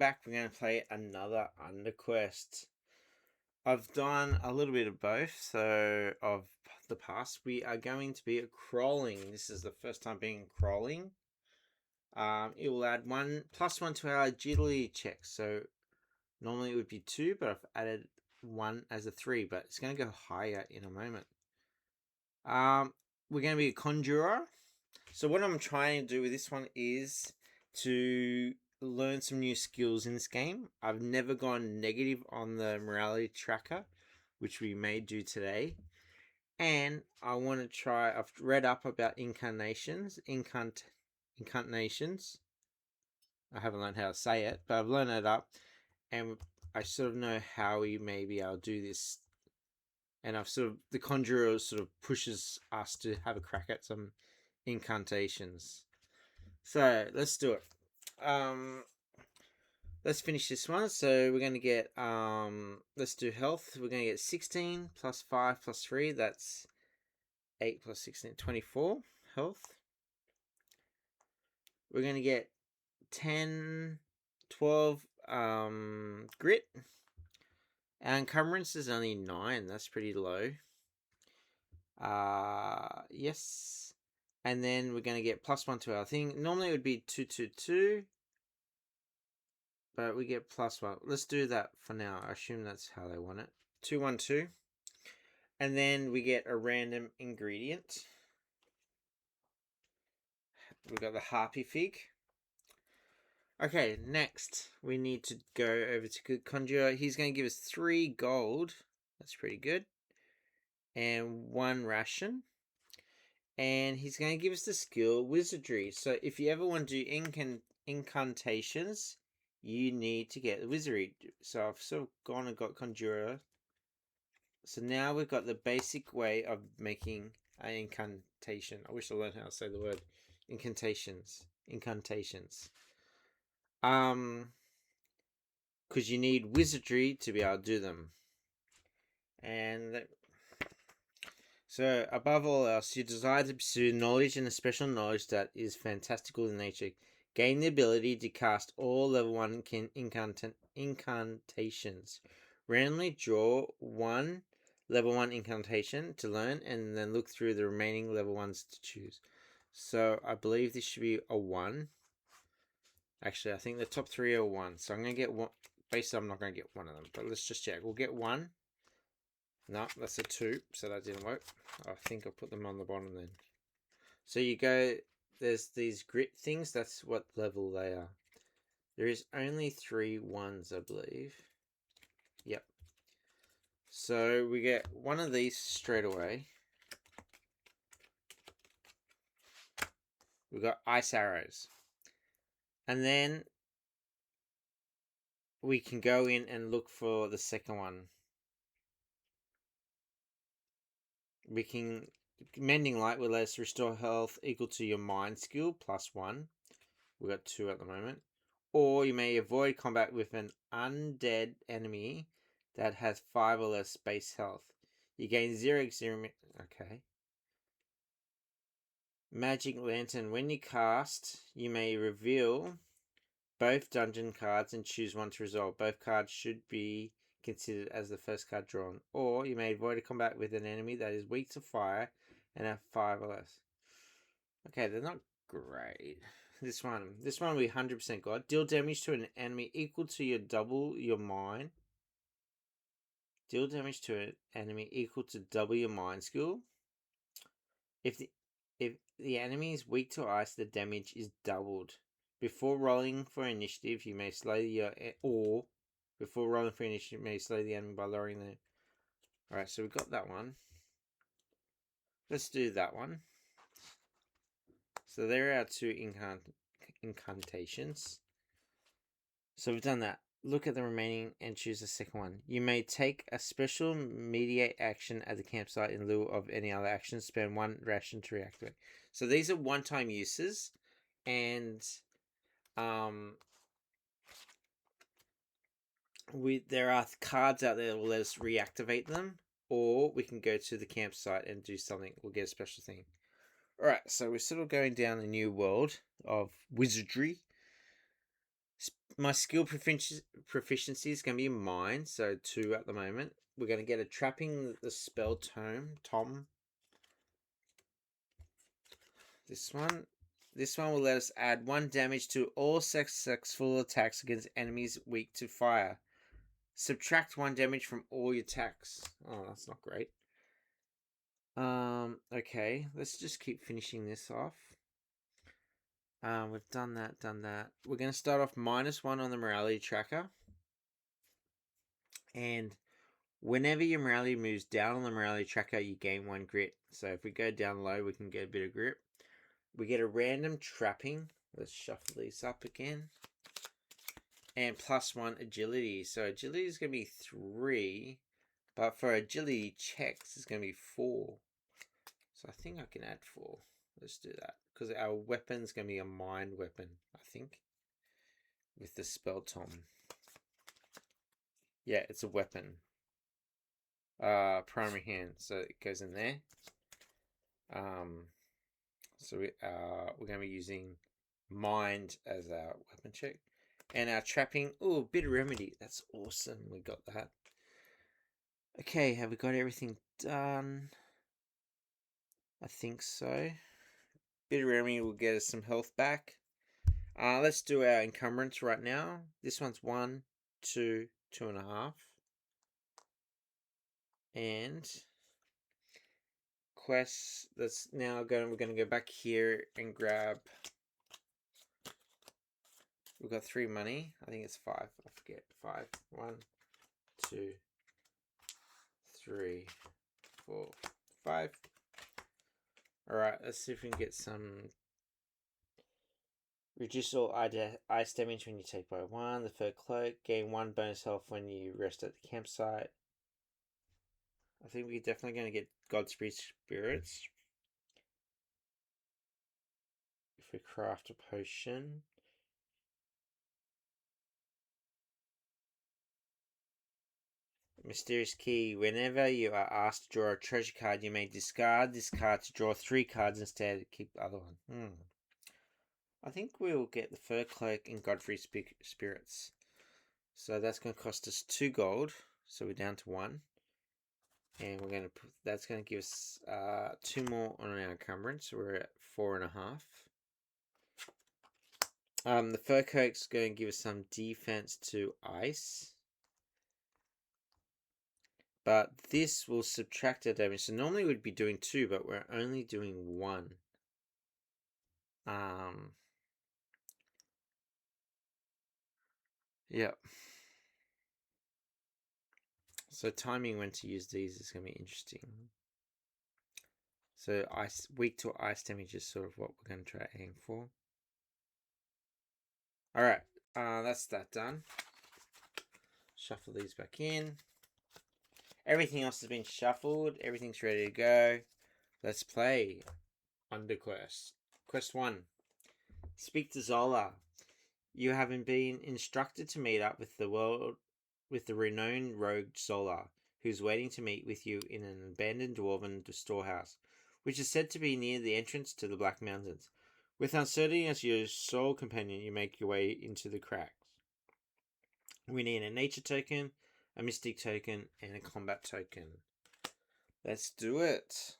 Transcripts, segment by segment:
back. We're going to play another UnderQuest. I've done a little bit of both, so of the past. We are going to be crawling. This is the first time being crawling. It will add +1 to our agility check. So normally it would be 2, but I've added 1 as a 3, but it's going to go higher in a moment. We're going to be a conjurer. So what I'm trying to do with this one is to learn some new skills in this game. I've never gone negative on the morality tracker, which we may do today. And I want to try, I've read up about incarnations. I haven't learned how to say it, but I've learned it up. And I sort of know how we may be able to do this. And the conjurer sort of pushes us to have a crack at some incantations. So let's do it. Let's finish this one. So we're going to get let's do health. We're going to get 16 plus 5 plus 3. That's 8 plus 16, 24 health. We're going to get 10, 12 grit. Our encumbrance is only 9. That's pretty low. Yes. And then we're going to get +1 to our thing. Normally it would be 2, 2, 2. But we get +1. Let's do that for now. I assume that's how they want it. 2, 1, 2. And then we get a random ingredient. We've got the harpy fig. Okay, next we need to go over to Good Conjurer. He's going to give us 3 gold. That's pretty good. And 1 ration. And he's going to give us the skill Wizardry. So if you ever want to do incantations, you need to get the Wizardry. So I've sort of gone and got Conjurer. So now we've got the basic way of making an incantation. I wish I learned how to say the word incantations. Because you need Wizardry to be able to do them. And so, above all else, you desire to pursue knowledge and a special knowledge that is fantastical in nature. Gain the ability to cast all level 1 incantations. Randomly draw 1 level 1 incantation to learn, and then look through the remaining level 1s to choose. So, I believe this should be a 1. Actually, I think the top 3 are 1. So, I'm going to get 1. Basically, I'm not going to get one of them, but let's just check. We'll get 1. No, that's a 2, so that didn't work. I think I'll put them on the bottom then. So you go, there's these grit things, that's what level they are. There is only 3 1s, I believe. Yep. So we get one of these straight away. We've got ice arrows. And then we can go in and look for the second one. We can Mending Light will let us restore health equal to your mind skill +1. We've got 2 at the moment. Or you may avoid combat with an undead enemy that has 5 or less base health. You gain 0 experience. Okay. Magic Lantern. When you cast, you may reveal both dungeon cards and choose one to resolve. Both cards should be considered as the first card drawn. Or you may avoid a combat with an enemy that is weak to fire and have 5 or less. Okay, they're not great. This one will be 100% God. Deal damage to an enemy equal to double your mind. Deal damage to an enemy equal to double your mind skill. If the enemy is weak to ice, the damage is doubled. Before rolling for initiative, you may slay the enemy by lowering the. Alright, so we've got that one. Let's do that one. So there are our 2 incantations. So we've done that. Look at the remaining and choose the second one. You may take a special mediate action at the campsite in lieu of any other action. Spend 1 ration to reactivate. So these are one-time uses, and there are cards out there that will let us reactivate them, or we can go to the campsite and do something. We'll get a special thing. All right, so we're sort of going down a new world of wizardry. my skill proficiency is going to be mine, so 2 at the moment. We're going to get a trapping the spell Tom. This one will let us add 1 damage to all successful attacks against enemies weak to fire. Subtract 1 damage from all your attacks. Oh, that's not great. Okay, let's just keep finishing this off. We've done that. We're going to start off -1 on the morality tracker. And whenever your morality moves down on the morality tracker, you gain 1 grit. So if we go down low, we can get a bit of grit. We get a random trapping. Let's shuffle these up again. And +1 agility. So agility is going to be 3. But for agility checks, it's going to be 4. So I think I can add 4. Let's do that. Because our weapon's going to be a mind weapon, I think. With the spell Tom. Yeah, it's a weapon. Primary hand. So it goes in there. So we're going to be using mind as our weapon check. And our trapping. Oh, bitter remedy. That's awesome. We got that. Okay, have we got everything done? I think so. Bitter remedy will get us some health back. Let's do our encumbrance right now. This one's 1, 2, 2.5. And quests. We're going to go back here and grab. We've got 3 money. I think it's 5. I forget. 5. 1, 2, 3, 4, 5. Alright, let's see if we can get some. Reduce all ice damage when you take by 1. The fur cloak. Gain 1 bonus health when you rest at the campsite. I think we're definitely going to get Godspeed Spirits. If we craft a potion. Mysterious key. Whenever you are asked to draw a treasure card, you may discard this card to draw 3 cards instead. Keep the other one. I think we'll get the fur cloak and Godfrey Spirits. So that's going to cost us 2 gold. So we're down to 1. And we're going to put, that's going to give us 2 more on our encumbrance. So we're at 4.5. The fur coat's going to give us some defense to ice. But this will subtract our damage. So normally we'd be doing 2, but we're only doing 1. Yep. So timing when to use these is going to be interesting. So weak to ice damage is sort of what we're going to try to aim for. Alright, that's that done. Shuffle these back in. Everything else has been shuffled. Everything's ready to go. Let's play UnderQuest. Quest 1. Speak to Zola. You have been instructed to meet up with the renowned rogue Zola, who's waiting to meet with you in an abandoned dwarven storehouse, which is said to be near the entrance to the Black Mountains. With uncertainty as your sole companion, you make your way into the cracks. We need a nature token, a mystic token, and a combat token. Let's do it.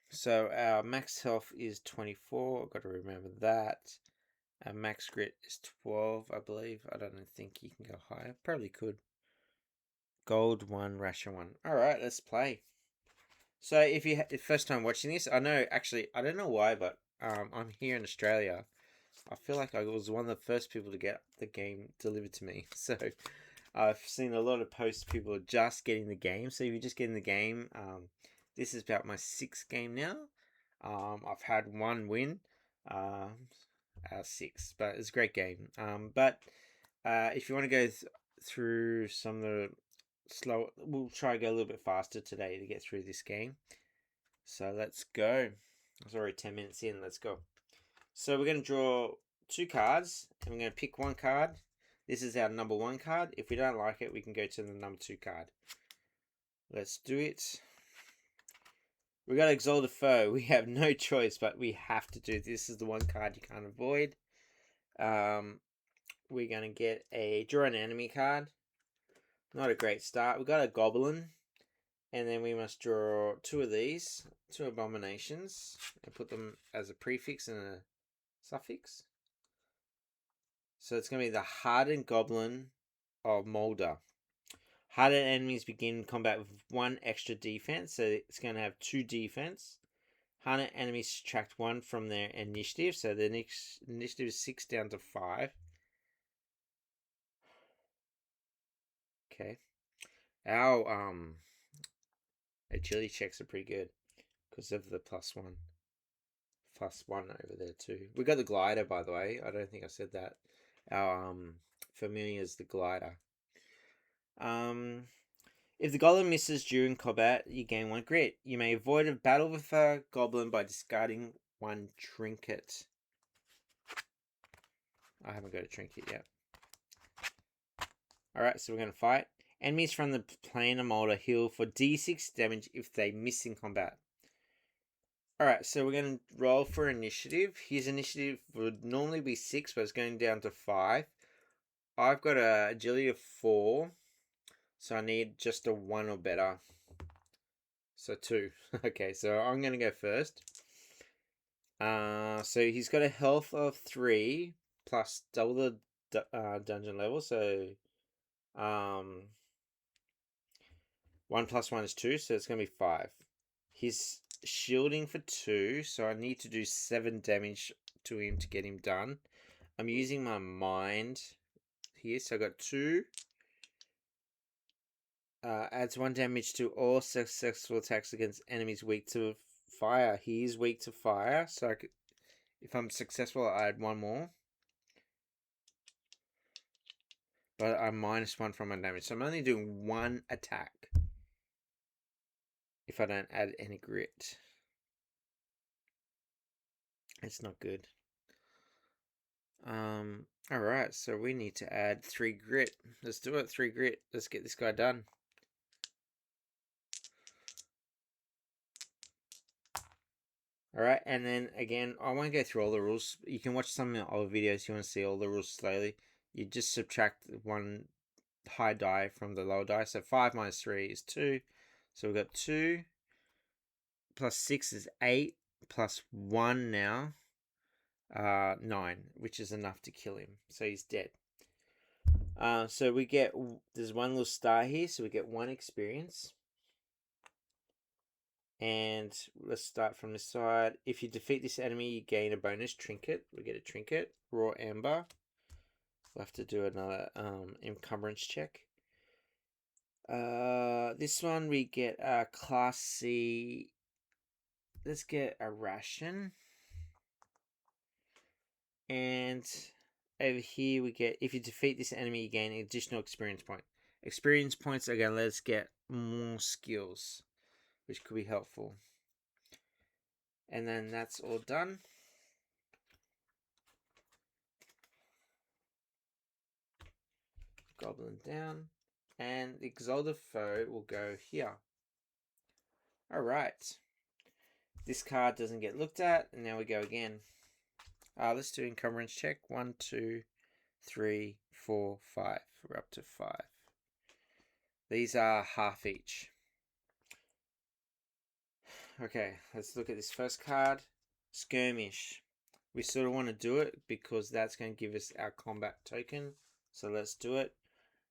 So our max health is 24. I've got to remember that. Our max grit is 12, I believe. I don't think you can go higher. Probably could. Gold 1, ration 1. Alright, let's play. So if you first time watching this, I don't know why, but I'm here in Australia. I feel like I was one of the first people to get the game delivered to me. So I've seen a lot of posts, people are just getting the game. So if you're just getting the game, this is about my 6th game now. I've had 1 win, out of 6, but it's a great game. But if you want to go through some of the slow, we'll try to go a little bit faster today to get through this game. So let's go. It's already 10 minutes in. Let's go. So we're going to draw 2 cards, and we're going to pick 1 card. This is our number 1 card. If we don't like it, we can go to the number 2 card. Let's do it. We got Exalted Foe. We have no choice, but we have to do this. This is the one card you can't avoid. We're going to get a draw an enemy card. Not a great start. We got a Goblin. And then we must draw two of these, two Abominations, and put them as a prefix and a suffix. So it's going to be the Hardened Goblin of Molder. Hardened enemies begin combat with one extra defense, so it's going to have 2 defense. Hardened enemies subtract 1 from their initiative, so the next initiative is 6 down to 5. Okay. Our agility checks are pretty good because of the +1. +1 over there too. We got the glider, by the way. I don't think I said that. Our familiar is the glider. If the goblin misses during combat, you gain 1 grit. You may avoid a battle with a goblin by discarding 1 trinket. I haven't got a trinket yet. Alright, so we're going to fight. Enemies from the planar molder heal for d6 damage if they miss in combat. Alright, so we're going to roll for initiative. His initiative would normally be 6, but it's going down to 5. I've got a agility of 4, so I need just a 1 or better. So 2. Okay, so I'm going to go first. So he's got a health of 3, plus double the dungeon level, so 1 plus 1 is 2, so it's going to be 5. He's shielding for 2, so I need to do 7 damage to him to get him done. I'm using my mind here, so I got 2. Adds 1 damage to all successful attacks against enemies weak to fire. He is weak to fire, so if I'm successful, I add 1 more. But I'm -1 from my damage, so I'm only doing 1 attack if I don't add any grit. It's not good. Alright, so we need to add 3 grit. Let's do it, 3 grit. Let's get this guy done. Alright, and then again, I won't go through all the rules. You can watch some of the other videos if you want to see all the rules slowly. You just subtract 1 high die from the lower die. So 5 minus 3 is 2. So we've got 2 plus 6 is 8 plus 1 now. 9, which is enough to kill him. So he's dead. So we get, there's 1 little star here, so we get 1 experience. And let's start from this side. If you defeat this enemy, you gain a bonus trinket. We get a trinket. Raw Amber. We'll have to do another encumbrance check. This one we get a Class C. Let's get a ration. And over here we get, if you defeat this enemy, you gain an additional experience point. Experience points are going to let us get more skills, which could be helpful. And then that's all done. Goblin down. And the Exalted Foe will go here. Alright. This card doesn't get looked at, and now we go again. Let's do encumbrance check. 1, 2, 3, 4, 5. We're up to 5. These are half each. Okay, let's look at this first card. Skirmish. We sort of want to do it because that's going to give us our combat token. So let's do it.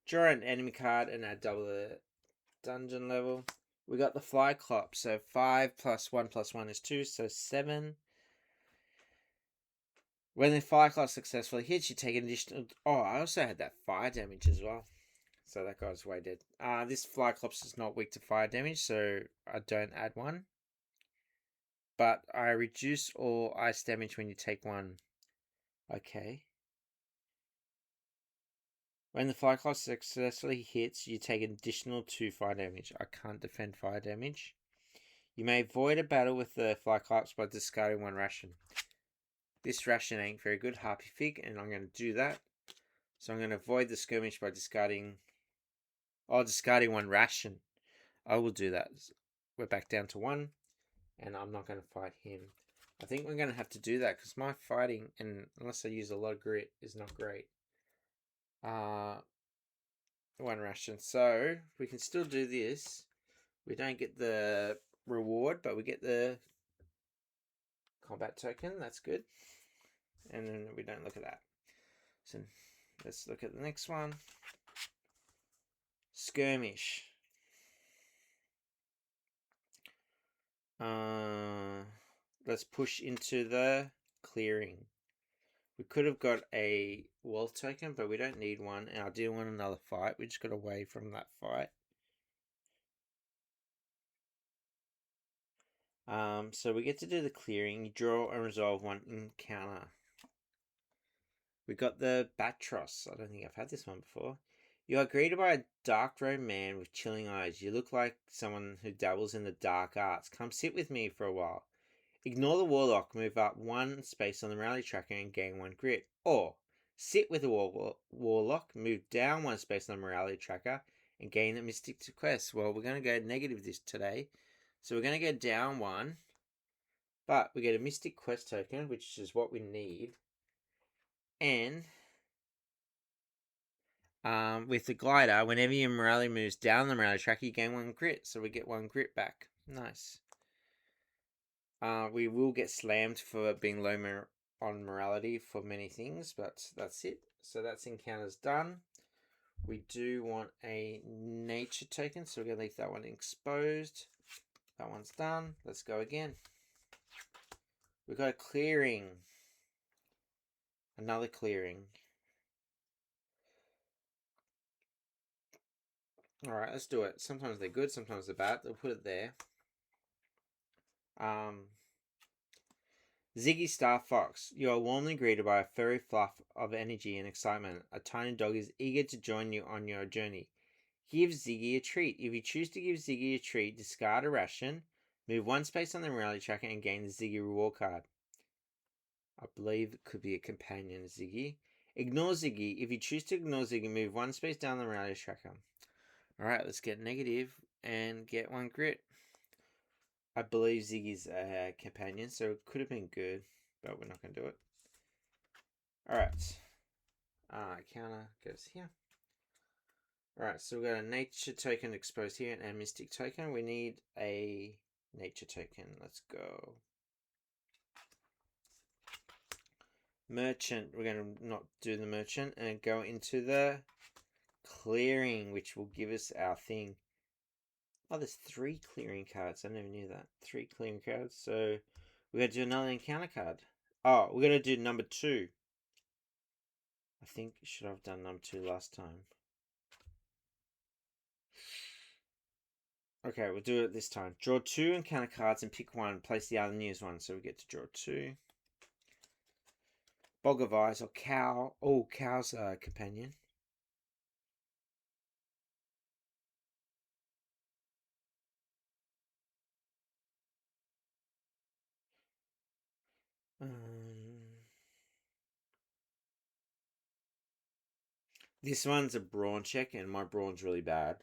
Draw an enemy card and add double the dungeon level. We got the Fly Clop. So 5 plus 1 plus 1 is 2, so 7. When the Fire Clop successfully hits, you take an additional... Oh, I also had that fire damage as well. So that guy's way dead. This Fly Clops is not weak to fire damage, so I don't add 1. But I reduce all ice damage when you take 1. Okay. When the Fly Clop successfully hits, you take an additional 2 fire damage. I can't defend fire damage. You may avoid a battle with the Fly Clops by discarding 1 ration. This ration ain't very good, Harpy Fig, and I'm going to do that. So I'm going to avoid the skirmish by discarding... Oh, discarding 1 ration. I will do that. We're back down to 1. and I'm not going to fight him. I think we're going to have to do that because my fighting, and unless I use a lot of grit, is not great. One ration. So we can still do this. We don't get the reward, but we get the combat token. That's good. And then we don't look at that. So let's look at the next one. Skirmish. Let's push into the clearing. We could have got a wealth token, but we don't need one. And I do want another fight. We just got away from that fight. So we get to do the clearing. You draw and resolve one encounter. We got the Batros. I don't think I've had this one before. You are greeted by a dark-robed man with chilling eyes. You look like someone who dabbles in the dark arts. Come sit with me for a while. Ignore the Warlock, move up one space on the morality tracker and gain one grit. Or sit with the Warlock, move down one space on the morality tracker and gain the Mystic Quest. Well, we're going to go negative this today. So we're going to go down one. But we get a Mystic Quest token, which is what we need. And with the glider, whenever your morality moves down the morality tracker, you gain one grit. So we get one grit back. Nice. We will get slammed for being low on morality for many things, but that's it. So that's encounters done. We do want a nature token, so we're going to leave that one exposed. That one's done. Let's go again. We've got a clearing. Another clearing. Alright, let's do it. Sometimes they're good, sometimes they're bad. We'll put it there. Ziggy Star Fox. You are warmly greeted by a furry fluff of energy and excitement. A tiny dog is eager to join you on your journey. Give Ziggy a treat. If you choose to give Ziggy a treat, discard a ration, move one space on the morality tracker, and gain the Ziggy reward card. I believe it could be a companion Ziggy. Ignore Ziggy. If you choose to ignore Ziggy, move one space down the morality tracker. Alright, let's get negative and get one grit. I believe Ziggy's a companion, so it could have been good, but we're not going to do it. Alright. Counter goes here. Alright, so we've got a nature token exposed here and a mystic token. We need a nature token. Let's go. Merchant. We're going to not do the merchant and go into the clearing, which will give us our thing. Oh, there's 3 clearing cards. I never knew that. 3 clearing cards. So we're going to do another encounter card. Oh, we're going to do number 2. I think should have done number 2 last time. Okay, we'll do it this time. Draw 2 encounter cards and pick one. Place the other news one. So we get to draw 2. Bog of Eyes or Cow. Oh, Cow's a companion. This one's a brawn check, and my brawn's really bad.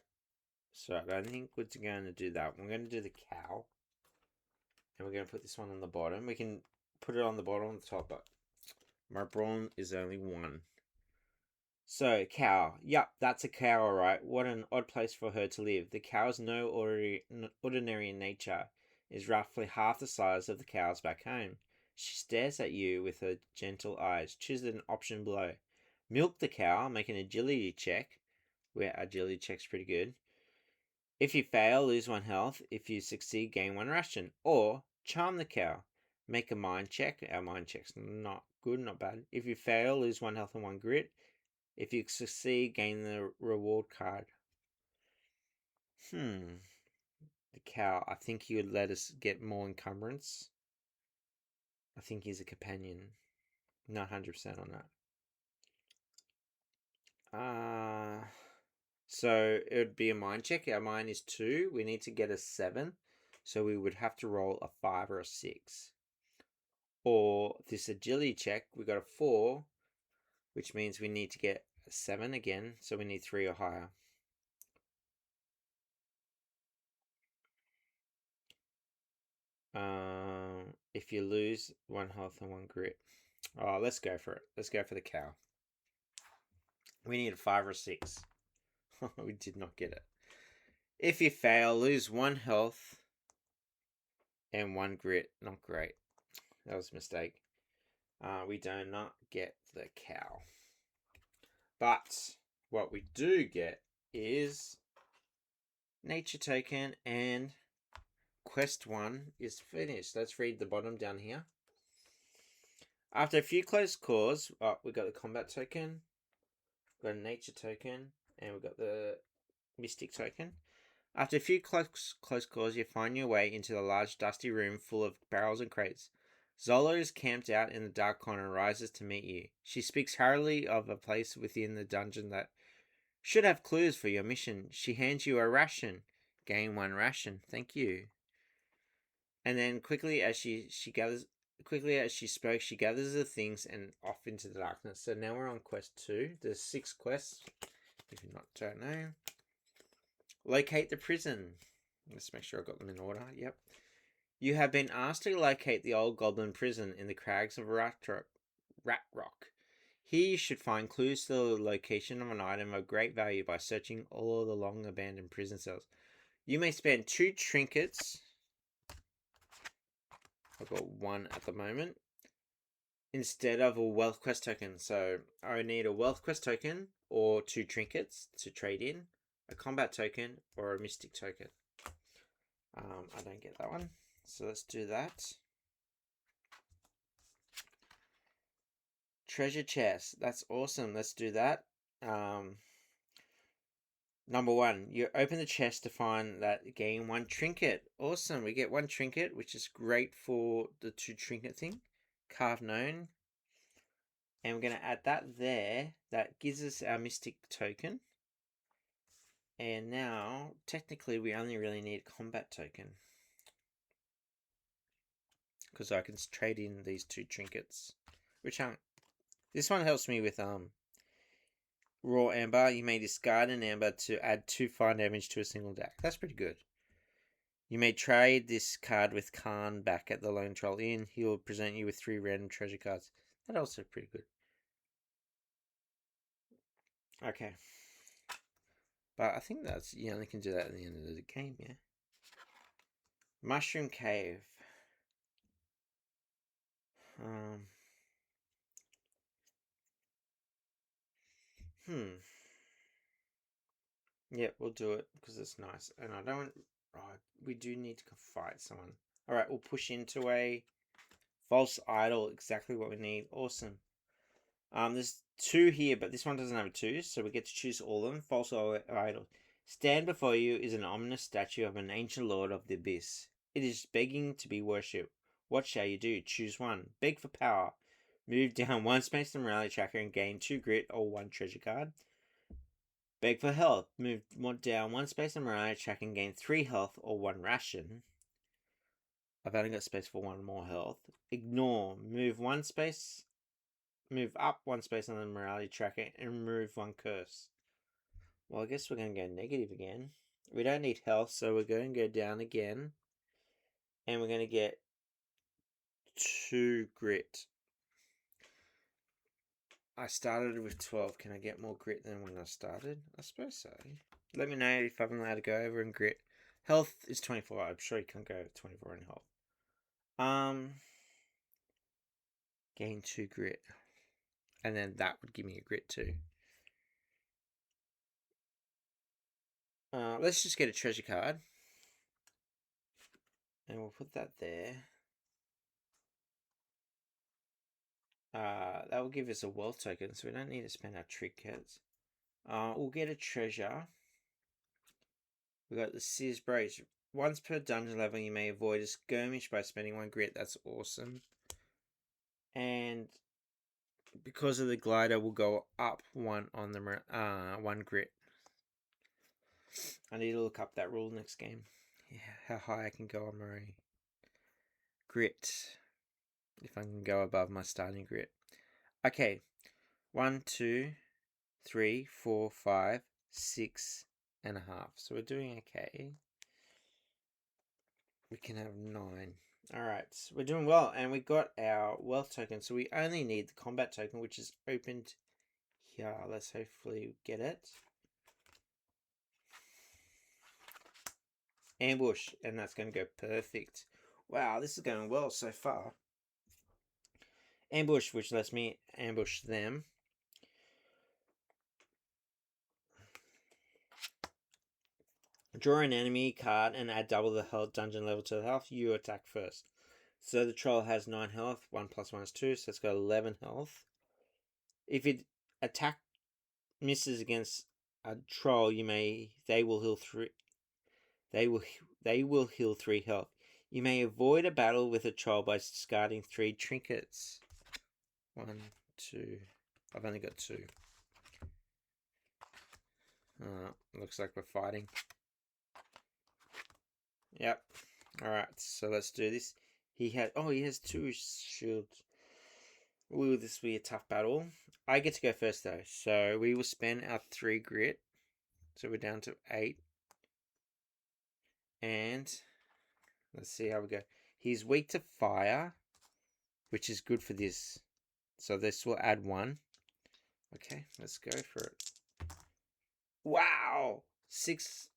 So I don't think we're going to do that. We're going to do the cow. And we're going to put this one on the bottom. We can put it on the bottom, on the top, but my brawn is only 1. So, cow. Yup, that's a cow, alright. What an odd place for her to live. The cow is no ordinary in nature. Is roughly half the size of the cows back home. She stares at you with her gentle eyes. Choose an option below. Milk the cow, make an agility check. Where agility check's pretty good. If you fail, lose 1 health. If you succeed, gain 1 ration. Or charm the cow. Make a mind check. Our mind check's not good, not bad. If you fail, lose 1 health and 1 grit. If you succeed, gain the reward card. The cow. I think he would let us get more encumbrance. I think he's a companion. Not 100% on that. So it would be a mind check. Our mind is 2. We need to get a 7. So we would have to roll a 5 or a 6. Or this agility check, we got a 4, which means we need to get a 7 again. So we need 3 or higher. If you lose 1 health and 1 grit. Oh, let's go for it. Let's go for the cow. We need a 5 or a 6. We did not get it. If you fail, lose 1 health and 1 grit. Not great. That was a mistake. We do not get the cow. But what we do get is nature token, and quest 1 is finished. Let's read the bottom down here. After a few close calls, we got the combat token, got a nature token, and we got the mystic token. After a few close calls, you find your way into the large dusty room full of barrels and crates. Zola is camped out in the dark corner and rises to meet you. She speaks hurriedly of a place within the dungeon that should have clues for your mission. She hands you a ration. Gain 1 ration. Thank you. And then quickly as she spoke, she gathers the things and off into the darkness. So now we're on quest 2. There's 6 quests, if you don't know. Locate the prison. Let's make sure I got them in order. Yep. You have been asked to locate the old goblin prison in the crags of Rat Rock. Here you should find clues to the location of an item of great value by searching all of the long abandoned prison cells. You may spend 2 trinkets. I've got 1 at the moment. Instead of a wealth quest token. So I need a wealth quest token or 2 trinkets to trade in, a combat token or a mystic token. I don't get that one. So let's do that. Treasure chest. That's awesome. Let's do that. Number 1, you open the chest to find that gain 1 trinket. Awesome. We get 1 trinket, which is great for the 2 trinket thing. Carve known. And we're going to add that there. That gives us our mystic token. And now, technically, we only really need a combat token. Because I can trade in these 2 trinkets. Which aren't... This one helps me with raw amber. You may discard an amber to add 2 fire damage to a single deck. That's pretty good. You may trade this card with Khan back at the Lone Troll Inn. He will present you with 3 random treasure cards. That's also pretty good. Okay. But I think that's... You only can do that at the end of the game, yeah? Mushroom Cave. Yeah, we'll do it because it's nice. And I don't... Oh, we do need to fight someone. Alright, we'll push into a false idol. Exactly what we need. Awesome. There's 2 here, but this one doesn't have a 2, so we get to choose all of them. False idol. Stand before you is an ominous statue of an ancient lord of the abyss. It is begging to be worshipped. What shall you do? Choose 1. Beg for power. Move down 1 space in the morality tracker and gain 2 grit or 1 treasure card. Beg for health. Move down 1 space in the morality tracker and gain 3 health or 1 ration. I've only got space for 1 more health. Ignore. Move up 1 space on the morality tracker and remove 1 curse. Well, I guess we're going to go negative again. We don't need health, so we're going to go down again. And we're going to get 2 grit. I started with 12. Can I get more grit than when I started? I suppose so. Let me know if I'm allowed to go over in grit. Health is 24. I'm sure you can't go 24 in health. Gain 2 grit. And then that would give me a grit too. Let's just get a treasure card. And we'll put that there. That will give us a wealth token, so we don't need to spend our trinkets. We'll get a treasure. We got the Sears brooch. Once per dungeon level, you may avoid a skirmish by spending 1 grit. That's awesome. And because of the glider, we'll go up 1 on the 1 grit. I need to look up that rule next game. Yeah, how high I can go on my grit. If I can go above my starting grit. Okay. 1, 2, 3, 4, 5, 6 and a half. So we're doing okay. We can have 9. Alright, we're doing well, and we got our wealth token, so we only need the combat token, which is opened here. Let's hopefully get it. Ambush, and that's going to go perfect. Wow, this is going well so far. Ambush, which lets me ambush them. Draw an enemy card and add double the health dungeon level to the health. You attack first. So the troll has 9 health. 1 plus 1 is 2, so it's got 11 health. If it attack misses against a troll, they will heal 3. They will heal 3 health. You may avoid a battle with a troll by discarding 3 trinkets. 1, 2. I've only got 2. Looks like we're fighting. Yep. Alright, so let's do this. He has 2 shields. Ooh, this will be a tough battle. I get to go first though. So we will spend our 3 grit. So we're down to 8. And let's see how we go. He's weak to fire, which is good for this. So this will add 1. Okay, let's go for it. Wow! 6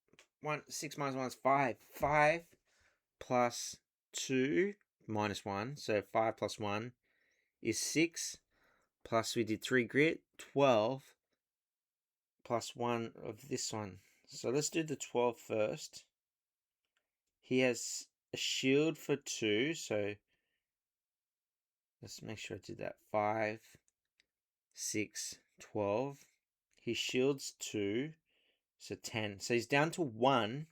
minus 1 is 5. 5 plus 2 minus 1. So 5 plus 1 is 6. Plus we did 3 grit. 12 plus 1 of this one. So let's do the 12 first. He has a shield for 2. So let's make sure I did that. 5, 6, 12. He shields 2. So 10. So he's down to 1.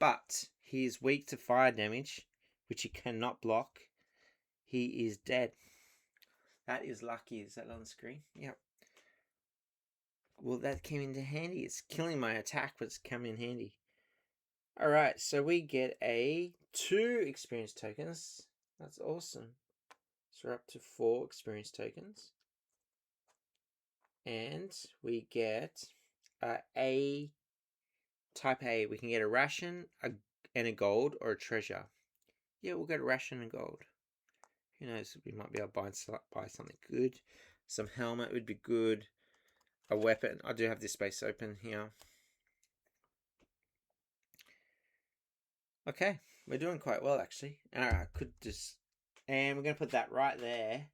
But he is weak to fire damage, which he cannot block. He is dead. That is lucky. Is that on the screen? Yep. Well, that came into handy. It's killing my attack, but it's come in handy. Alright, so we get 2 experience tokens. That's awesome. So we're up to 4 experience tokens. And we get a type A. We can get a ration, and a gold, or a treasure. Yeah, we'll get a ration and gold. Who knows, we might be able to buy something good. Some helmet would be good. A weapon. I do have this space open here. Okay, we're doing quite well actually. Alright, and we're going to put that right there.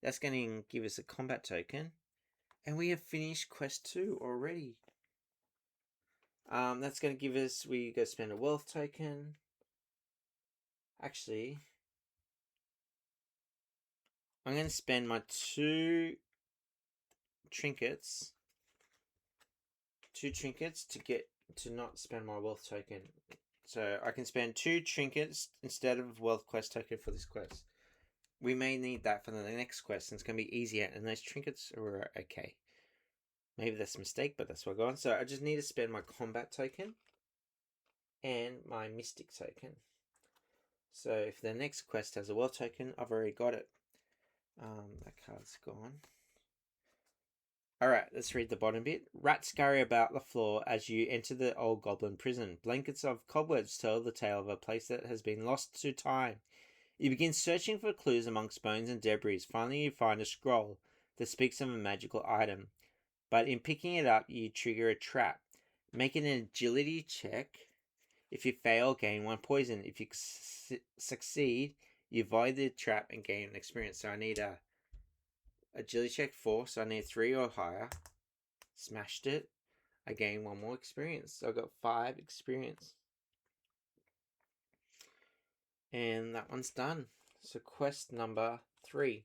That's going to give us a combat token. And we have finished quest 2 already. That's going to give us, we go spend a wealth token. Actually, I'm going to spend my 2 trinkets. 2 trinkets to not spend my wealth token. So I can spend 2 trinkets instead of wealth quest token for this quest. We may need that for the next quest, and it's going to be easier, and those trinkets are okay. Maybe that's a mistake, but that's what I got on. So I just need to spend my combat token and my mystic token. So if the next quest has a wealth token, I've already got it. That card's gone. Alright, let's read the bottom bit. Rats scurry about the floor as you enter the old goblin prison. Blankets of cobwebs tell the tale of a place that has been lost to time. You begin searching for clues amongst bones and debris. Finally, you find a scroll that speaks of a magical item. But in picking it up, you trigger a trap. Make an agility check. If you fail, gain 1 poison. If you succeed, you avoid the trap and gain an experience. So I need a agility check 4, so I need 3 or higher. Smashed it. I gain 1 more experience. So I got 5 experience. And that one's done. So quest number 3.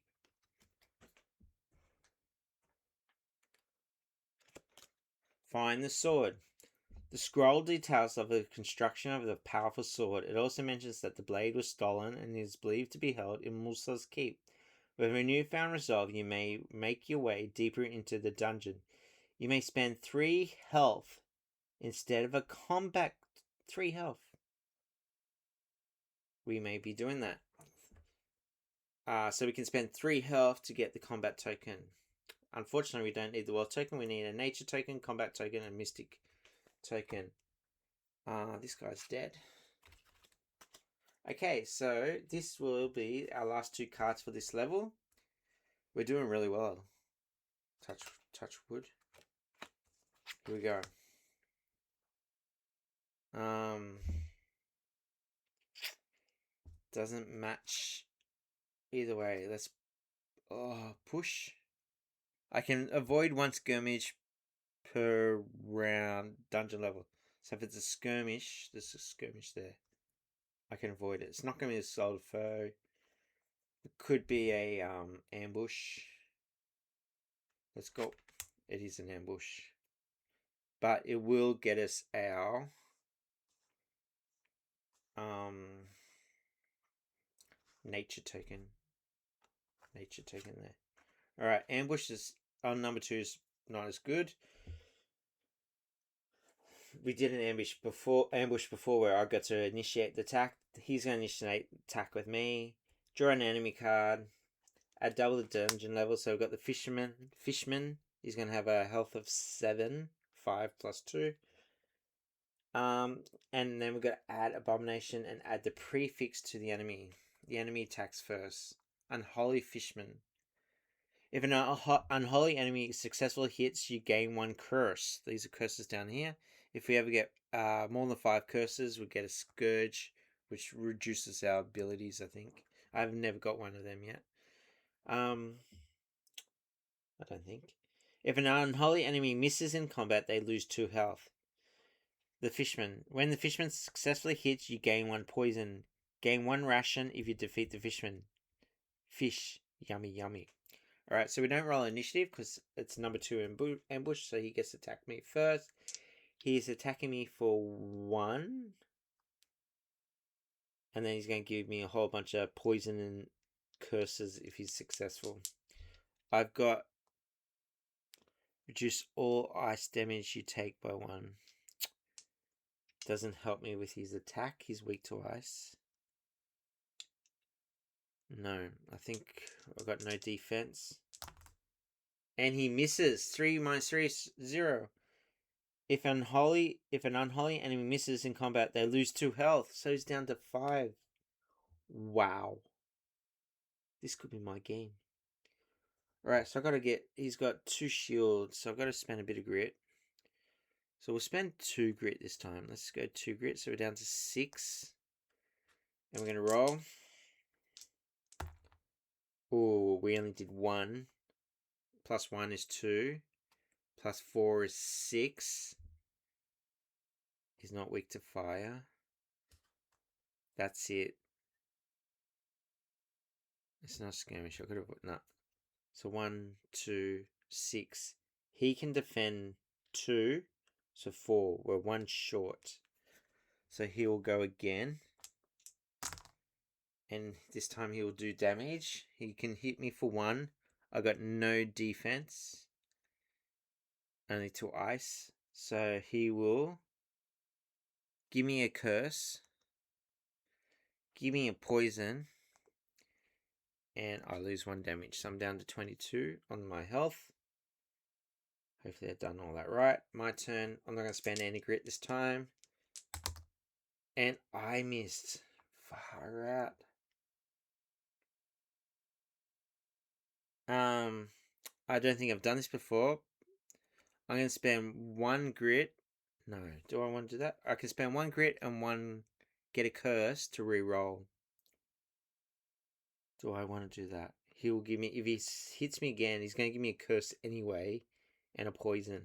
Find the sword. The scroll details of the construction of the powerful sword. It also mentions that the blade was stolen and is believed to be held in Musa's keep. With a newfound resolve, you may make your way deeper into the dungeon. You may spend 3 health instead of a combat 3 health. We may be doing that. So we can spend 3 health to get the combat token. Unfortunately, we don't need the wealth token. We need a nature token, combat token, and mystic token. This guy's dead. Okay, so this will be our last 2 cards for this level. We're doing really well. Touch wood. Here we go. Doesn't match either way. Let's push. I can avoid 1 skirmish per round dungeon level. So if it's a skirmish, there's a skirmish there. I can avoid it. It's not going to be a solid foe. It could be a ambush. Let's go. It is an ambush. But it will get us our nature token. Nature token there. Alright, ambush is on number 2 is not as good. We did an ambush before where I got to initiate the attack. He's going to initiate attack with me. Draw an enemy card. Add double the dungeon level. So we've got the fisherman. He's going to have a health of 7. 5 plus 2. And then we've got to add abomination and add the prefix to the enemy. The enemy attacks first. Unholy Fishman. If an unholy enemy successfully hits, you gain 1 curse. These are curses down here. If we ever get more than 5 curses, we get a scourge, which reduces our abilities, I think. I've never got one of them yet. I don't think. If an unholy enemy misses in combat, they lose 2 health. The Fishman. When the Fishman successfully hits, you gain 1 poison. Gain 1 ration if you defeat the Fishman. Fish. Yummy, yummy. Alright, so we don't roll initiative because it's number 2 ambush, so he gets to attack me first. He's attacking me for 1. And then he's going to give me a whole bunch of poison and curses if he's successful. I've got reduce all ice damage you take by 1. Doesn't help me with his attack. He's weak to ice. No, I think I've got no defense. And he misses. 3 minus 3 is 0. If an unholy enemy misses in combat, they lose 2 health. So he's down to 5. Wow. This could be my game. Alright, so he's got 2 shields, so I've got to spend a bit of grit. So we'll spend 2 grit this time. Let's go 2 grit, so we're down to 6. And we're going to roll. Oh, we only did 1. Plus 1 is 2. Plus 4 is 6. He's not weak to fire. That's it. It's not skirmish. I could have put no. So 1, 2, 6. He can defend 2. So 4. We're 1 short. So he will go again. And this time he will do damage. He can hit me for 1. I got no defense. Only 2 ice. So he will give me a curse. Give me a poison. And I lose 1 damage. So I'm down to 22 on my health. Hopefully I've done all that right. My turn. I'm not going to spend any grit this time. And I missed. Far out. I don't think I've done this before. I'm going to spend 1 grit. No, do I want to do that? I can spend 1 grit and 1 get a curse to re-roll. Do I want to do that? He will give me, if he hits me again, he's going to give me a curse anyway and a poison.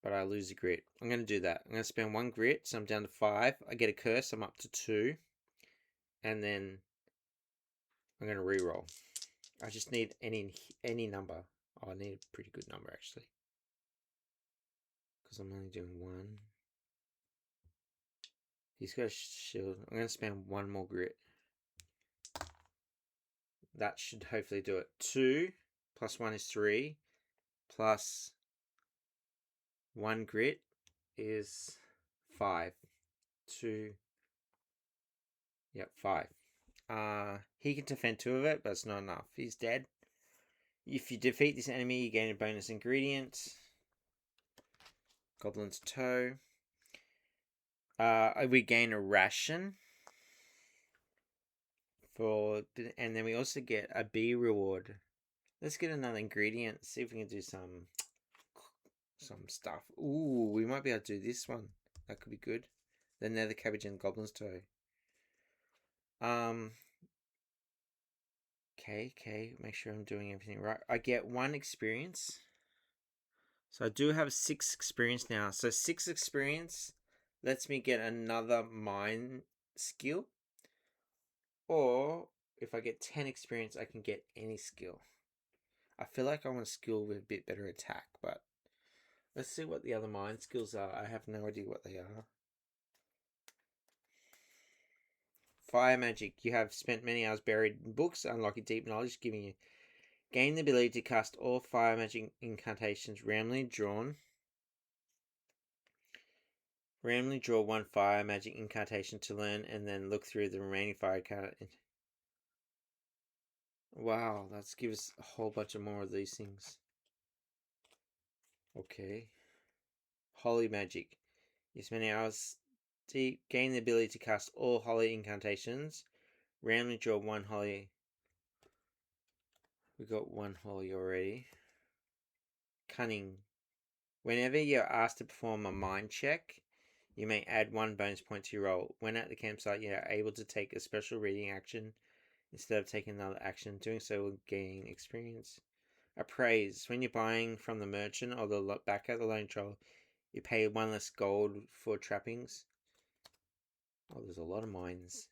But I lose a grit. I'm going to do that. I'm going to spend 1 grit, so I'm down to 5. I get a curse, I'm up to 2. And then I'm going to re-roll. I just need any number. Oh, I need a pretty good number, actually. Because I'm only doing 1. He's got a shield. I'm going to spend 1 more grit. That should hopefully do it. 2 plus 1 is 3. Plus 1 grit is 5. 2. Yep, 5. He can defend 2 of it, but it's not enough. He's dead. If you defeat this enemy, you gain a bonus ingredient. Goblin's Toe. We gain a ration and then we also get a B reward. Let's get another ingredient. See if we can do some stuff. Ooh, we might be able to do this one. That could be good. The nether cabbage and goblin's toe. Okay. Make sure I'm doing everything right. I get 1 experience. So I do have 6 experience now. So 6 experience lets me get another mine skill. Or if I get 10 experience, I can get any skill. I feel like I want a skill with a bit better attack, but let's see what the other mine skills are. I have no idea what they are. Fire magic. You have spent many hours buried in books, unlocking deep knowledge, giving you gain the ability to cast all fire magic incantations randomly drawn. Randomly draw 1 fire magic incantation to learn, and then look through the remaining fire card. Wow, that gives a whole bunch of more of these things. Okay. Holy magic. You spend hours deep, gain the ability to cast all holy incantations. Randomly draw 1 holy. We got 1 holy already. Cunning. Whenever you're asked to perform a mind check, you may add 1 bonus point to your roll. When at the campsite, you are able to take a special reading action instead of taking another action. Doing so will gain experience. Appraise. When you're buying from the merchant or the back at the lone troll, you pay 1 less gold for trappings. Oh, there's a lot of mines.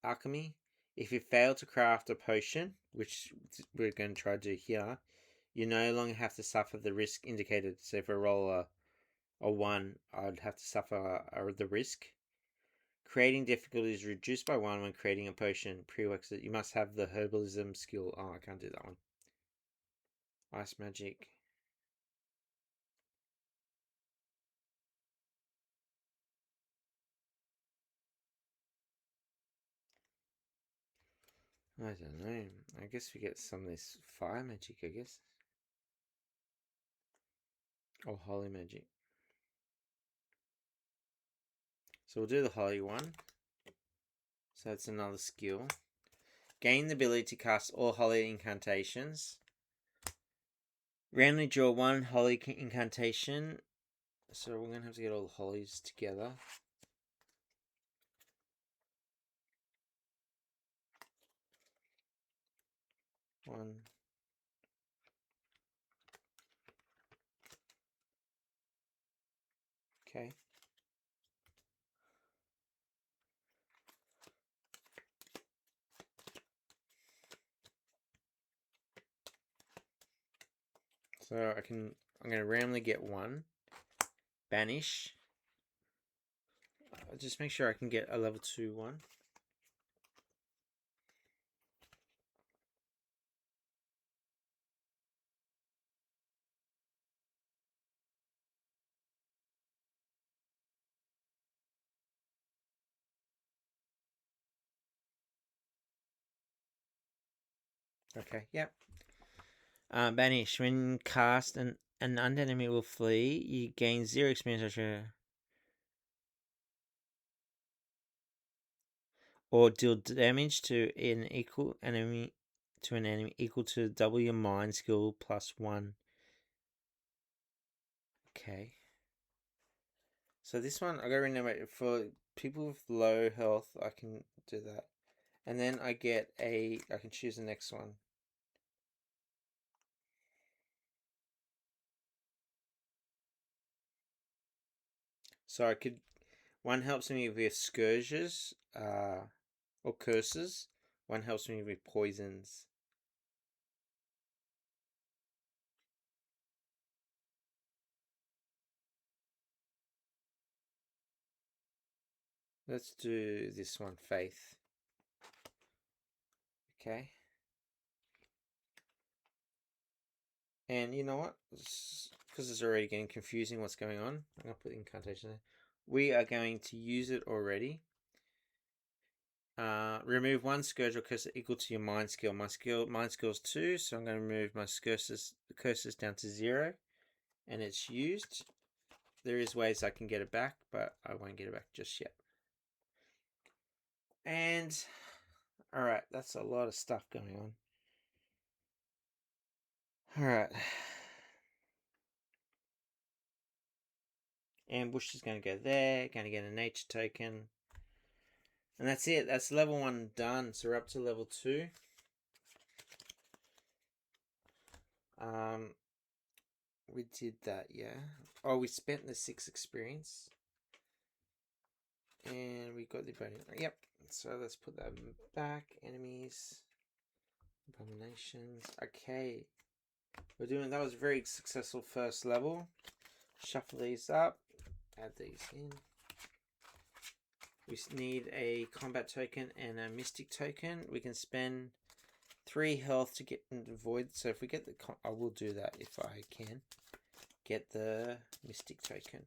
Alchemy. If you fail to craft a potion, which we're going to try to do here, you no longer have to suffer the risk indicated. So if I roll a 1, I'd have to suffer the risk. Creating difficulty is reduced by 1 when creating a potion. Prerequisite. You must have the herbalism skill. Oh, I can't do that one. Ice magic. I don't know. I guess we get some of this fire magic, I guess. Or holy magic. So we'll do the holy one. So that's another skill. Gain the ability to cast all holy incantations. Randomly draw 1 holy incantation. So we're going to have to get all the holies together. One. Okay. So I'm going to randomly get 1. Banish. Just make sure I can get a level 2 one. Okay, yep. Banish. When cast, an undead enemy will flee. You gain 0 experience or deal damage to an enemy equal to double your mind skill plus 1. Okay. So this one, I gotta remember, for people with low health, I can do that. And then I can choose the next one. So one helps me with scourges, or curses. One helps me with poisons. Let's do this one, faith. Okay. And you know what? Because it's already getting confusing what's going on, I'm going to put the incantation there. We are going to use it already. Remove 1 scourge or curse equal to your mind skill. Mind skill is 2, so I'm going to remove my curses down to 0. And it's used. there is ways I can get it back, but I won't get it back just yet. And alright, that's a lot of stuff going on. Alright. Ambush is going to go there. Going to get a nature token. And that's it. That's level 1 done. So we're up to level 2. We did that, yeah. Oh, we spent the 6 experience. And we got the ability. Yep. So let's put that back. Enemies. Abominations. Okay. We're doing, that was a very successful first level. Shuffle these up. Add these in. We need a combat token and a mystic token. We can spend 3 health to get into void. So if we get the, I will do that if I can get the mystic token.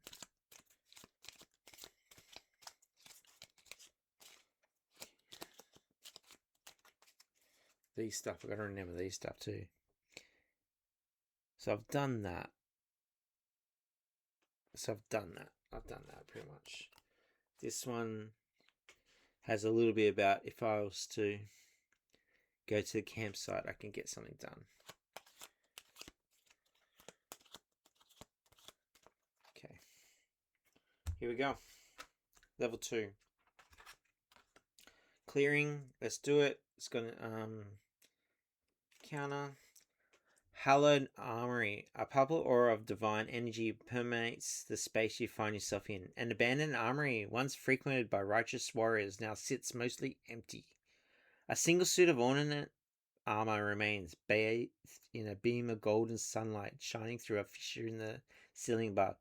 These stuff, I've got to remember these stuff too. So I've done that. I've done that pretty much. This one has a little bit about if I was to go to the campsite, I can get something done. Okay. Here we go. Level 2. Clearing. Let's do it. It's gonna counter. Hallowed Armory. A purple aura of divine energy permeates the space you find yourself in. An abandoned armory, once frequented by righteous warriors, now sits mostly empty. A single suit of ornate armor remains, bathed in a beam of golden sunlight shining through a fissure in the ceiling above.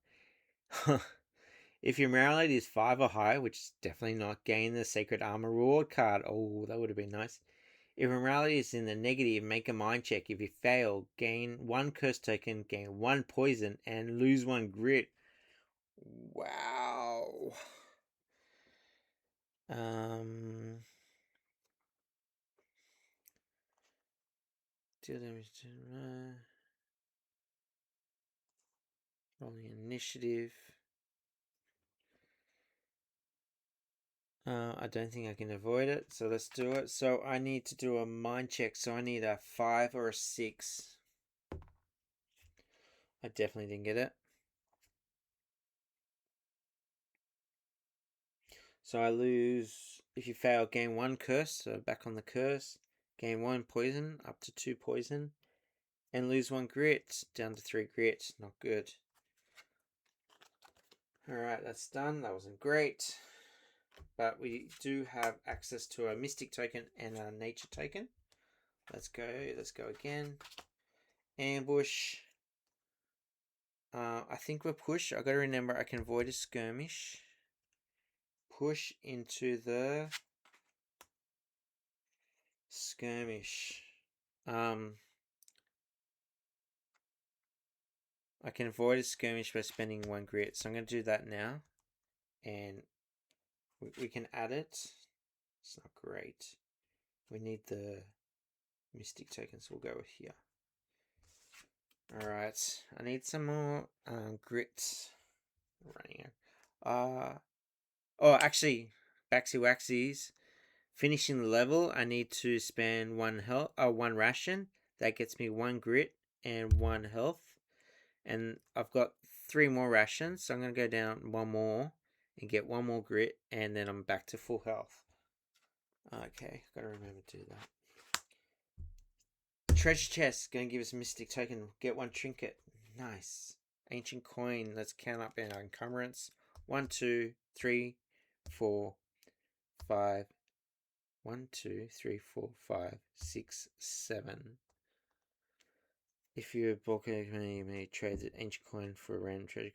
If your morality is 5 or higher, which is definitely not, gain the Sacred Armor reward card. Oh, that would have been nice. If morality is in the negative, make a mind check. If you fail, gain 1 curse token, gain 1 poison, and lose 1 grit. Wow. Deal damage to rolling initiative. I don't think I can avoid it, so let's do it. So I need to do a mind check, so I need a 5 or a 6. I definitely didn't get it. So I lose, if you fail, gain 1 curse, so back on the curse. Gain 1 poison, up to 2 poison. And lose 1 grit, down to 3 grit. Not good. Alright, that's done. That wasn't great. But we do have access to a mystic token and a nature token. Let's go again. Ambush. I think we're push. I gotta remember I can avoid a skirmish. Push into the skirmish. I can avoid a skirmish by spending 1 grit. So I'm going to do that now. And we can add it. It's not great. We need the mystic tokens. So we'll go with here. Alright. I need some more grit. Running out. Oh, actually, Baxy Waxies. Finishing the level, I need to spend 1 ration. That gets me 1 grit and 1 health. And I've got 3 more rations, so I'm going to go down 1 more and get 1 more grit, and then I'm back to full health. Okay, got to remember to do that. Treasure chest, going to give us a mystic token. Get 1 trinket. Nice. Ancient coin, let's count up our encumbrance. 1, 2, 3, 4, 5. 1, 2, 3, 4, 5, 6, 7. If you're bulking, you may trade the ancient coin for a random treasure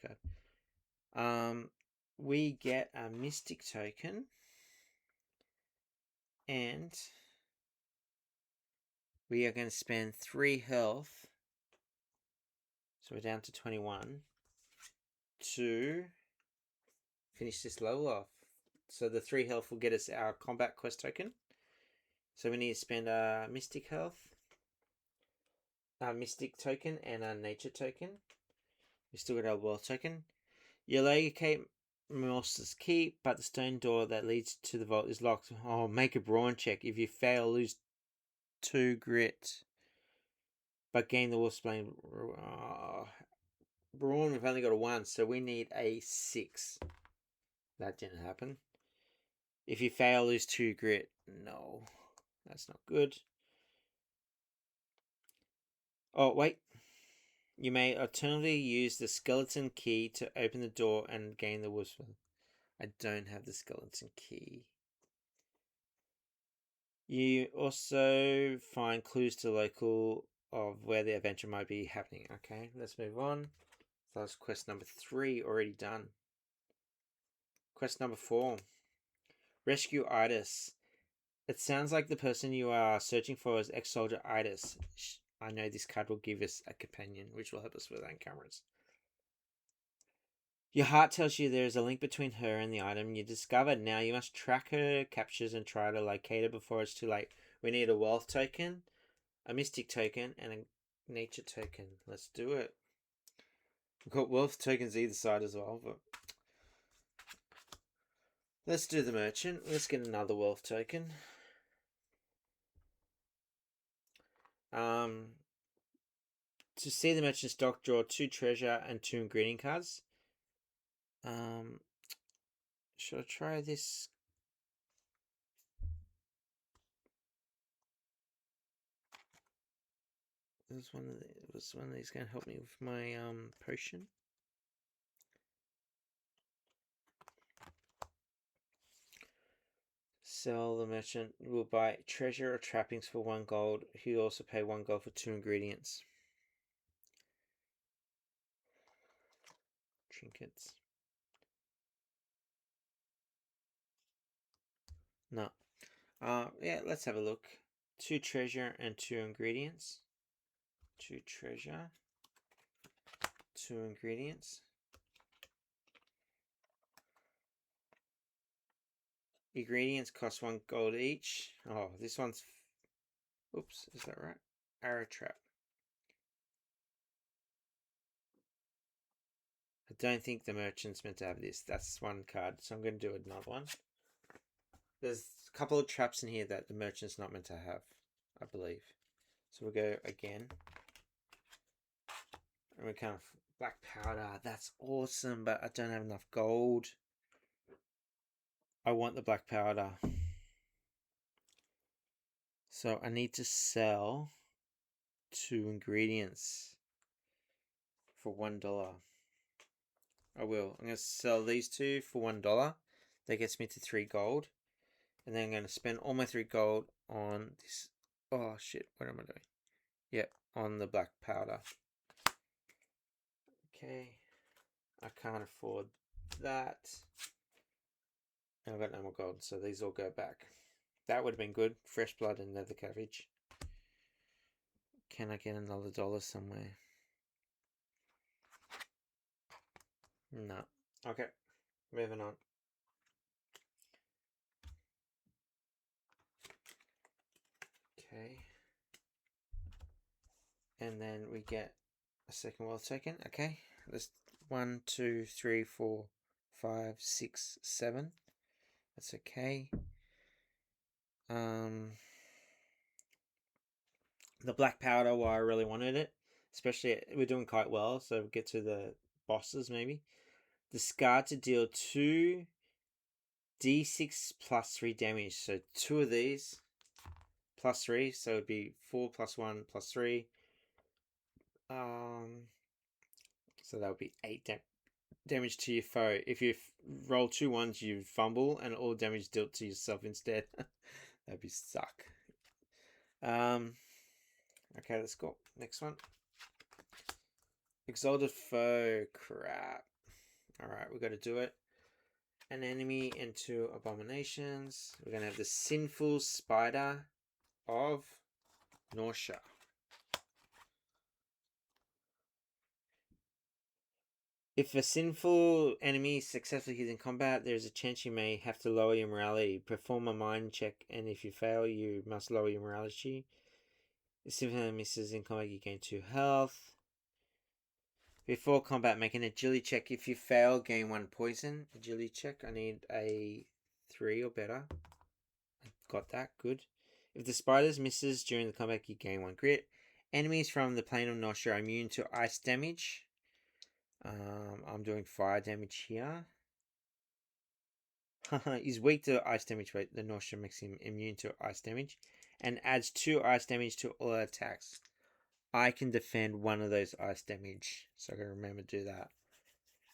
card. We get a mystic token, and we are going to spend 3 health, so we're down to 21, to finish this level off. So the 3 health will get us our combat quest token. So we need to spend a mystic health, a mystic token, and a nature token. We still got our wealth token. You locate Morse's Keep, but the stone door that leads to the vault is locked. Oh, make a brawn check. If you fail, lose 2 grit. But gain the Wolfsbane. Brawn, we've only got a 1, so we need a 6. That didn't happen. If you fail, lose 2 grit. No, that's not good. Oh, wait. You may alternatively use the skeleton key to open the door and gain the Wolfsbane. I don't have the skeleton key. You also find clues to local of where the adventure might be happening. Okay, let's move on. So that's quest number 3 already done. Quest number 4. Rescue Itis. It sounds like the person you are searching for is ex-soldier Itis. I know this card will give us a companion, which will help us with our cameras. Your heart tells you there is a link between her and the item you discovered. Now you must track her captures and try to locate her before it's too late. We need a wealth token, a mystic token, and a nature token. Let's do it. We've got wealth tokens either side as well, but let's do the merchant. Let's get another wealth token. To see the merchant stock, draw 2 treasure and 2 ingredient cards. Should I try this? Was one of these going to help me with my potion? Sell the merchant will buy treasure or trappings for 1 gold. He'll also pay 1 gold for 2 ingredients. Trinkets. No. Yeah, let's have a look. 2 treasure and 2 ingredients. 2 treasure. 2 ingredients. Ingredients cost 1 gold each. Oh, this one's... Oops, is that right? Arrow trap. I don't think the merchant's meant to have this. That's 1 card, so I'm going to do another one. There's a couple of traps in here that the merchant's not meant to have, I believe. So we'll go again. And we kind of... Black powder, that's awesome, but I don't have enough gold. I want the black powder. So I need to sell 2 ingredients for $1. I will. I'm going to sell these 2 for $1. That gets me to 3 gold. And then I'm going to spend all my 3 gold on this. Oh shit, what am I doing? Yep, on the black powder. Okay. I can't afford that. And I've got no more gold, so these all go back. That would have been good. Fresh blood and nether cabbage. Can I get another $1 somewhere? No. Okay. Moving on. Okay. And then we get a second wealth token. Okay. There's 1, 2, 3, 4, 5, 6, 7. That's okay. The black powder, why I really wanted it. Especially, we're doing quite well, so we'll get to the bosses maybe. Discard to deal 2 d6 plus 3 damage. So 2 of these plus 3, so it'd be 4 plus 1 plus 3. So that would be 8 damage to your foe. If you roll 2 ones, you fumble, and all damage dealt to yourself instead. That'd be suck. Okay, let's go. Next one. Exalted foe. Crap. Alright, we got to do it. An enemy into abominations. We're going to have the sinful spider of Norsha. If a sinful enemy successfully hits in combat, there is a chance you may have to lower your morality. Perform a mind check, and if you fail, you must lower your morality. If sinful enemy misses in combat, you gain 2 health. Before combat, make an agility check. If you fail, gain 1 poison. Agility check. I need a 3 or better. Got that. Good. If the spiders misses during the combat, you gain 1 grit. Enemies from the plane of Nosha are immune to ice damage. I'm doing fire damage here. He's weak to ice damage, but the Nosha makes him immune to ice damage. And adds 2 ice damage to all attacks. I can defend 1 of those ice damage. So I gotta remember to do that.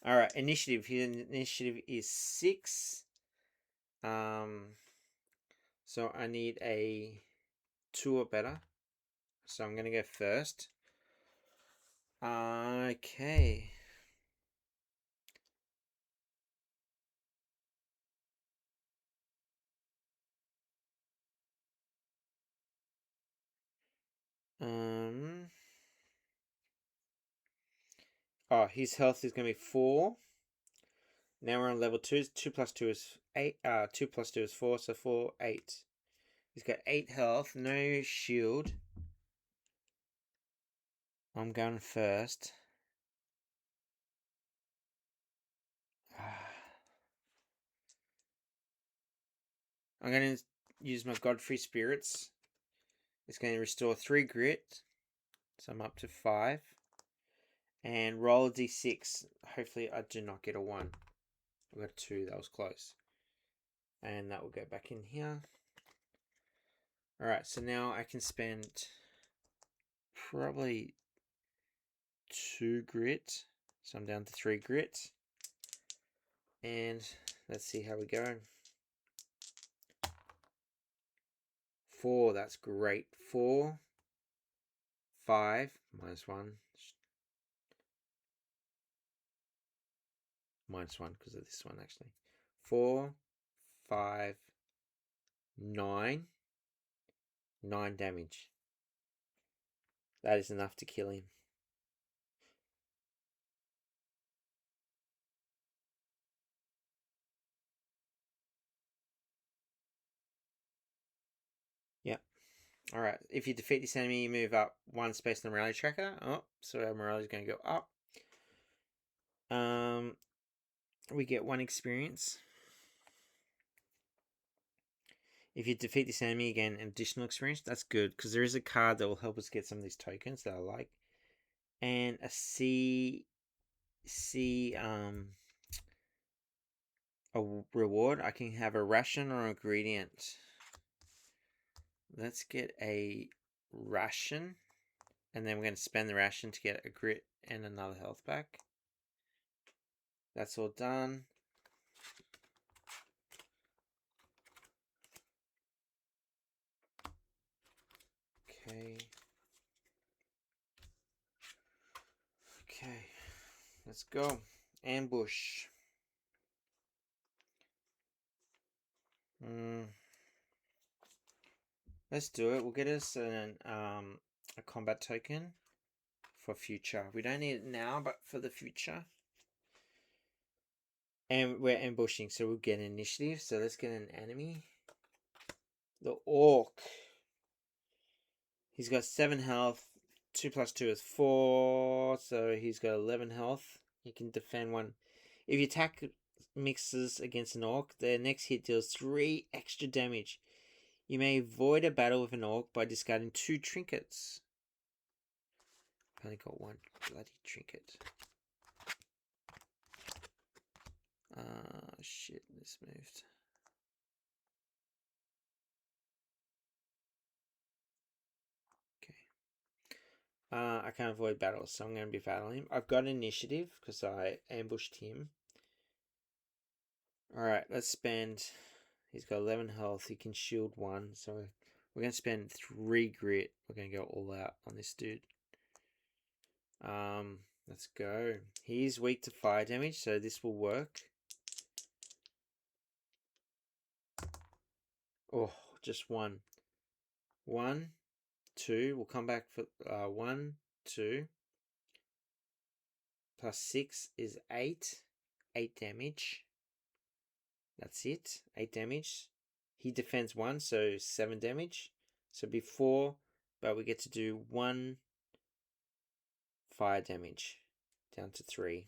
Alright, initiative. His initiative is 6. So I need a 2 or better. So I'm gonna go first. Okay. Oh, his health is gonna be 4. Now we're on level 2. 2 plus 2 is 8. 2 plus 2 is 4, so 4, 8. He's got 8 health, no shield. I'm going first. I'm going to use my Godfrey Spirits. It's going to restore 3 grit. So I'm up to 5. And roll a d6. Hopefully I do not get a 1. I got 2. That was close. And that will go back in here. Alright, so now I can spend probably 2 grit. So I'm down to 3 grit. And let's see how we go. 4, that's great. 4, 5, minus 1. Minus 1 because of this one, actually. 4, 5, 9. 9 damage. That is enough to kill him. Yep. Alright, if you defeat this enemy, you move up 1 space in the morality tracker. Oh, so our morality is going to go up. We get 1 experience. If you defeat this enemy, again, additional experience. That's good, because there is a card that will help us get some of these tokens that I like. And a a reward. I can have a ration or ingredient. Let's get a ration. And then we're going to spend the ration to get a grit and another health back. That's all done. Okay. Okay. Let's go. Ambush. Let's do it. We'll get us a combat token for future. We don't need it now, but for the future. And we're ambushing, so we'll get an initiative. So let's get an enemy. The Orc. He's got 7 health. 2 plus 2 is 4. So he's got 11 health. He can defend 1. If you attack mixes against an Orc, their next hit deals 3 extra damage. You may avoid a battle with an Orc by discarding 2 trinkets. I've only got 1 bloody trinket. Shit, this moved. Okay. I can't avoid battles, so I'm going to be battling him. I've got initiative because I ambushed him. Alright, let's spend... He's got 11 health. He can shield 1, so we're going to spend 3 grit. We're going to go all out on this dude. Let's go. He's weak to fire damage, so this will work. Oh, just 1. 1, 2. We'll come back for 1, 2. Plus 6 is 8. 8 damage. That's it. 8 damage. He defends 1, so 7 damage. So before, but we get to do 1 fire damage down to 3.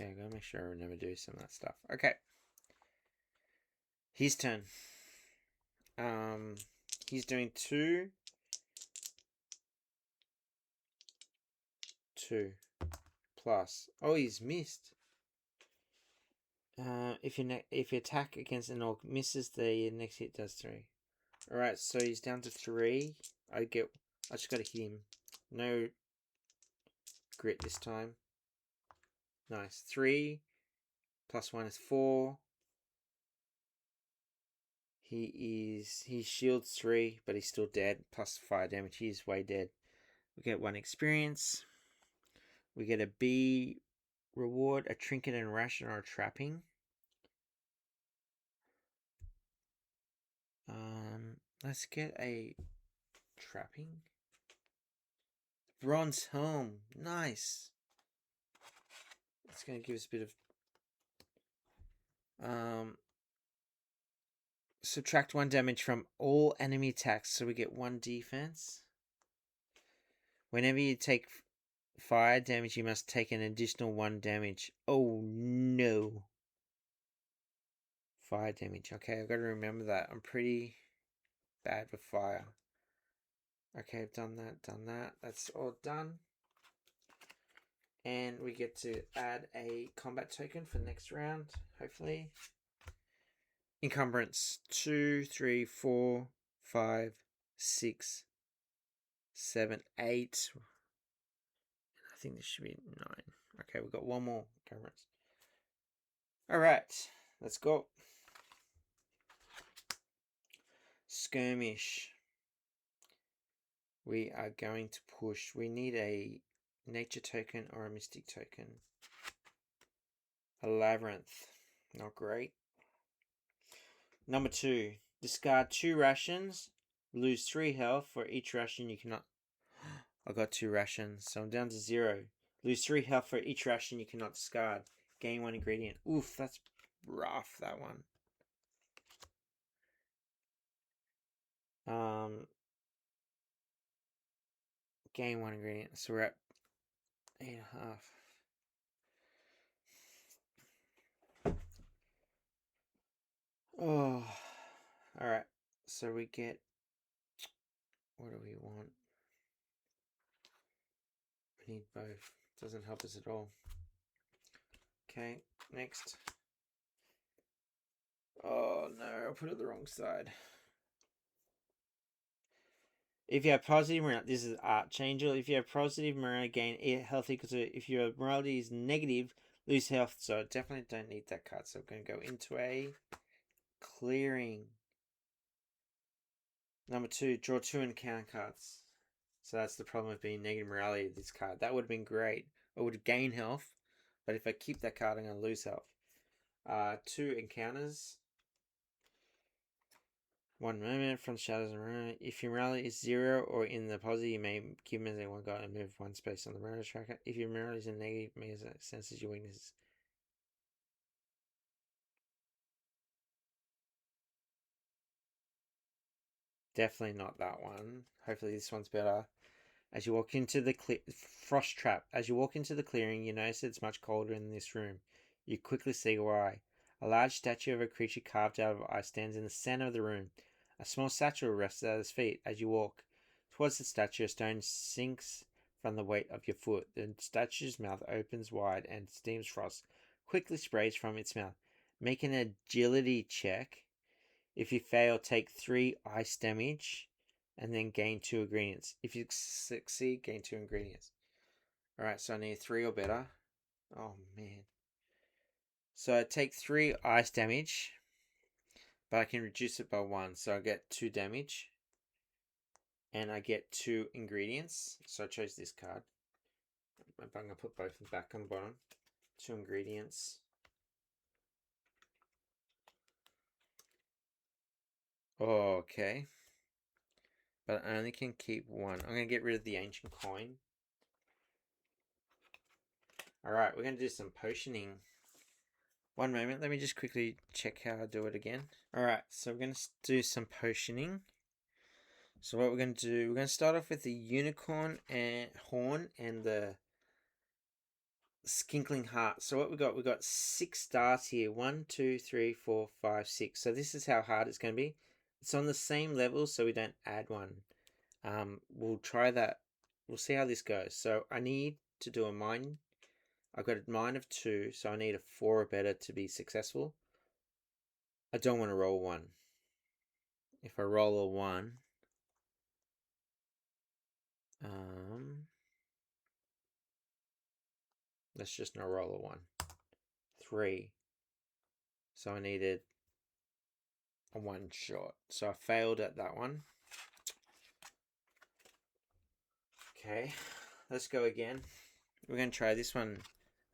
Okay, I gotta make sure I never do some of that stuff. Okay. His turn. He's doing 2. 2 plus. Oh, he's missed. If you attack against an orc misses, the next hit does 3. All right, so he's down to 3. I just gotta hit him. No grit this time. Nice. 3 plus 1 is 4. He shields 3, but he's still dead. Plus 5 damage. He's way dead. We get 1 experience. We get a B reward, a trinket and ration, or a trapping. Let's get a trapping. Bronze helm. Nice. It's gonna give us a bit of subtract 1 damage from all enemy attacks, so we get 1 defense. Whenever you take fire damage, you must take an additional 1 damage. Oh no. Fire damage. Okay, I've got to remember that. I'm pretty bad with fire. Okay, I've done that. That's all done. And we get to add a combat token for next round, hopefully. Encumbrance. 2, 3, 4, 5, 6, 7, 8. I think this should be 9. Okay, we've got 1 more encumbrance. Alright, let's go. Skirmish. We are going to push. We need a nature token or a mystic token. A labyrinth. Not great. Number 2. Discard 2 rations. Lose 3 health for each ration you cannot... I got 2 rations, so I'm down to 0. Lose 3 health for each ration you cannot discard. Gain 1 ingredient. Oof, that's rough, that one. Gain 1 ingredient. So we're at 8.5. Oh, alright. So we get... What do we want? We need both. Doesn't help us at all. Okay, next. Oh no, I put it the wrong side. If you have positive morality, this is art changer. If you have positive morality, gain health equals to, if your morality is negative, lose health. So I definitely don't need that card. So I'm going to go into a clearing. Number 2, draw 2 encounter cards. So that's the problem with being negative morality of this card. That would have been great. I would gain health, but if I keep that card, I'm going to lose health. 2 encounters. 1 moment from shadows and mirror. If your morality is 0 or in the positive, you may give him as a 1 guy and move 1 space on the mirror tracker. If your morality is in negative, it means it senses your weaknesses. Definitely not that one. Hopefully this one's better. As you walk into the frost trap. As you walk into the clearing, you notice it's much colder in this room. You quickly see why. A large statue of a creature carved out of ice stands in the center of the room. A small satchel rests at its feet. As you walk towards the statue, a stone sinks from the weight of your foot. The statue's mouth opens wide and steams frost quickly sprays from its mouth. Make an agility check. If you fail, take 3 ice damage and then gain 2 ingredients. If you succeed, gain 2 ingredients. Alright, so I need 3 or better. Oh man. So I take 3 ice damage, but I can reduce it by 1. So I get 2 damage. And I get 2 ingredients. So I chose this card. I'm going to put both of them back on the bottom. 2 ingredients. Oh, okay. But I only can keep one. I'm going to get rid of the ancient coin. Alright, we're going to do some potioning. One moment, let me just quickly check how I do it again. Alright, so we're going to do some potioning. So what we're going to do, we're going to start off with the unicorn and horn and the skinkling heart. So what we got 6 stars here. 1, 2, 3, 4, 5, 6. So this is how hard it's going to be. It's on the same level, so we don't add one. We'll try that. We'll see how this goes. So I need to do a mine. I've got a mine of 2, so I need a 4 or better to be successful. I don't want to roll 1. If I roll a 1, let's just not roll a 1. 3. So I needed a 1 shot. So I failed at that one. Okay, let's go again. We're going to try this one.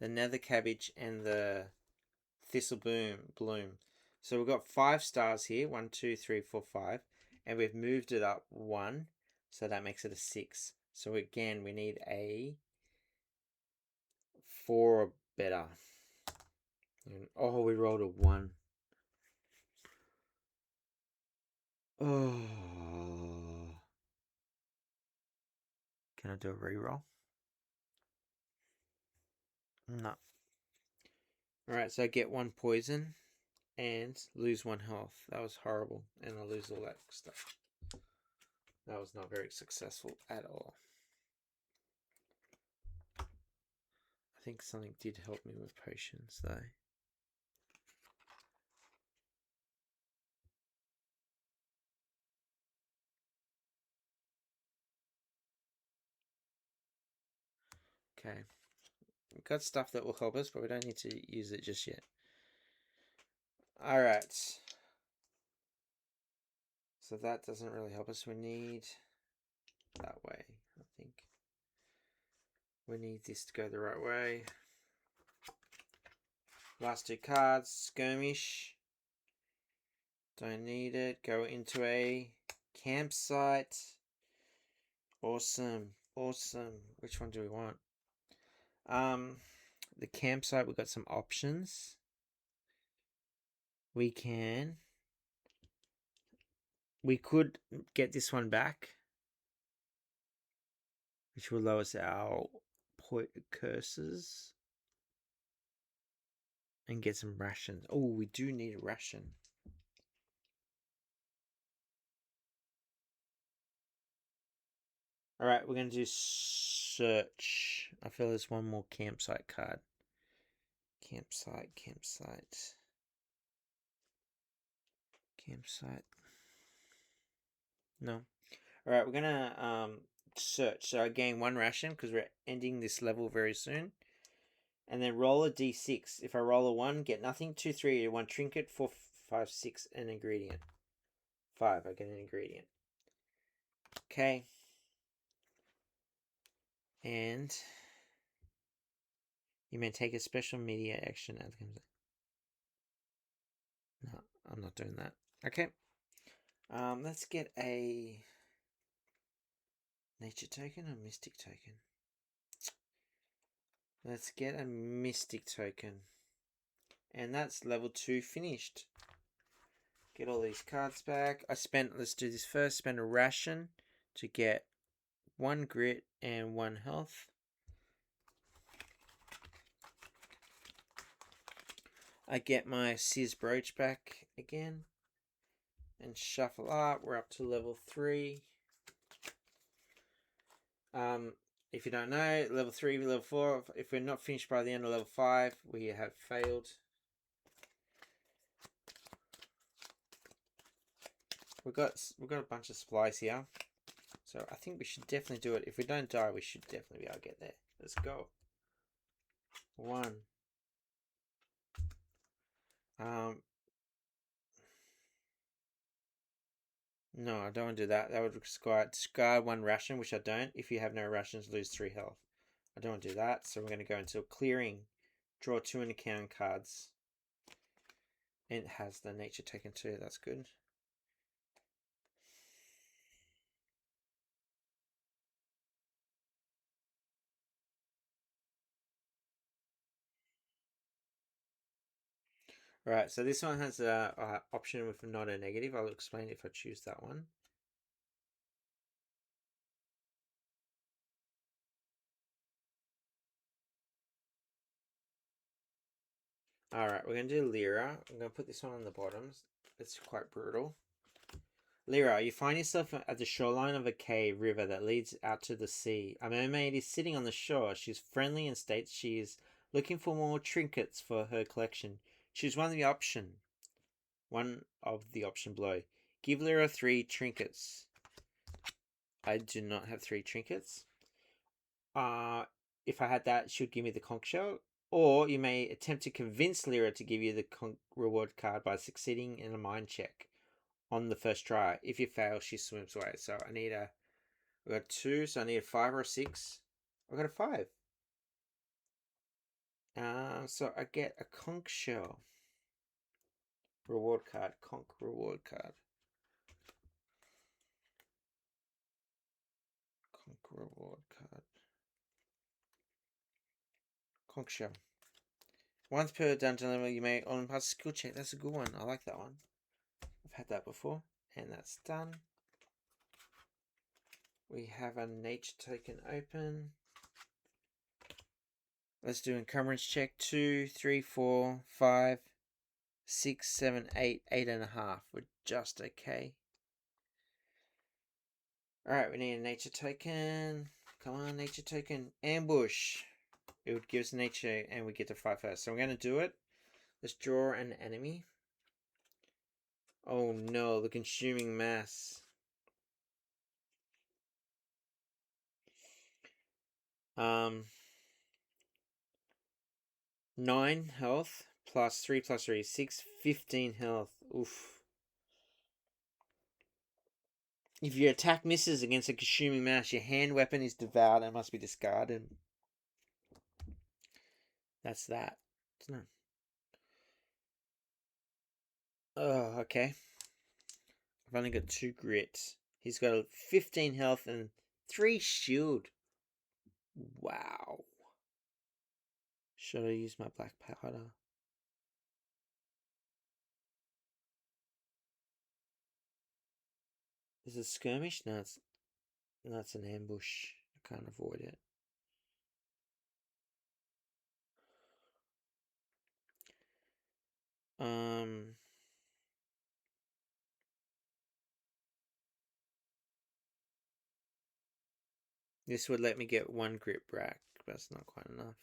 The nether cabbage and the thistle bloom. So we've got 5 stars here. 1, 2, 3, 4, 5. And we've moved it up 1. So that makes it a 6. So again, we need a 4 or better. Oh, we rolled a 1. Oh. Can I do a reroll? No. Alright, so I get 1 poison and lose 1 health. That was horrible. And I lose all that stuff. That was not very successful at all. I think something did help me with potions though. Okay. We've got stuff that will help us, but we don't need to use it just yet. Alright. So that doesn't really help us. We need that way, I think. We need this to go the right way. Last 2 cards. Skirmish. Don't need it. Go into a campsite. Awesome. Awesome. Which one do we want? The campsite, we've got some options. We could get this one back, which will lower our curses and get some rations. Oh, we do need a ration. Alright, we're going to do search. I feel there's one more campsite card. Campsite. No. Alright, we're going to search. So I gain 1 ration because we're ending this level very soon. And then roll a d6. If I roll a 1, get nothing. 2, 3, 1 trinket. 4, 5, 6, an ingredient. 5, I get an ingredient. Okay. And you may take a special media action at the. No, I'm not doing that. Okay. Let's get a nature token or mystic token. Let's get a mystic token. And that's level 2 finished. Get all these cards back. Let's do this first. Spend a ration to get 1 grit and 1 health. I get my Sears brooch back again. And shuffle up. We're up to level 3. If you don't know, level 3, level 4. If we're not finished by the end of level 5, we have failed. We've got a bunch of supplies here. So I think we should definitely do it. If we don't die, we should definitely be able to get there. Let's go. 1. No, I don't want to do that. That would discard 1 ration, which I don't. If you have no rations, lose 3 health. I don't want to do that. So we're going to go into clearing. Draw 2 encounter cards. And it has the nature taken too. That's good. Right, so this one has a option with not a negative. I'll explain if I choose that one. Alright, we're going to do Lyra. I'm going to put this one on the bottom. It's quite brutal. Lyra, you find yourself at the shoreline of a cave river that leads out to the sea. A mermaid is sitting on the shore. She's friendly and states she is looking for more trinkets for her collection. Choose one of the option below. Give Lyra 3 trinkets. I do not have 3 trinkets. If I had that, she would give me the conch shell. Or you may attempt to convince Lyra to give you the reward card by succeeding in a mind check on the first try. If you fail, she swims away. So I got 2, so I need a 5 or a 6. I got a 5. So I get a conch shell reward card. Conch reward card. Conch reward card. Conch shell. Once per dungeon level, you may on pass skill check. That's a good one. I like that one. I've had that before, and that's done. We have a nature token open. Let's do encumbrance check. 2, 3, 4, 5, 6, 7, 8, 8.5. We're just okay. Alright, we need a nature token. Come on, nature token. Ambush. It would give us nature and we get to fight first. So we're going to do it. Let's draw an enemy. Oh no, the consuming mass. 9 health plus 3 plus 3, 6, 15 health. Oof. If your attack misses against a consuming mass, your hand weapon is devoured and must be discarded. That's that. No. Oh, okay. I've only got 2 grit. He's got 15 health and 3 shield. Wow. Should I use my black powder? Is it skirmish? No, it's an ambush. I can't avoid it. This would let me get 1 grit back, but that's not quite enough.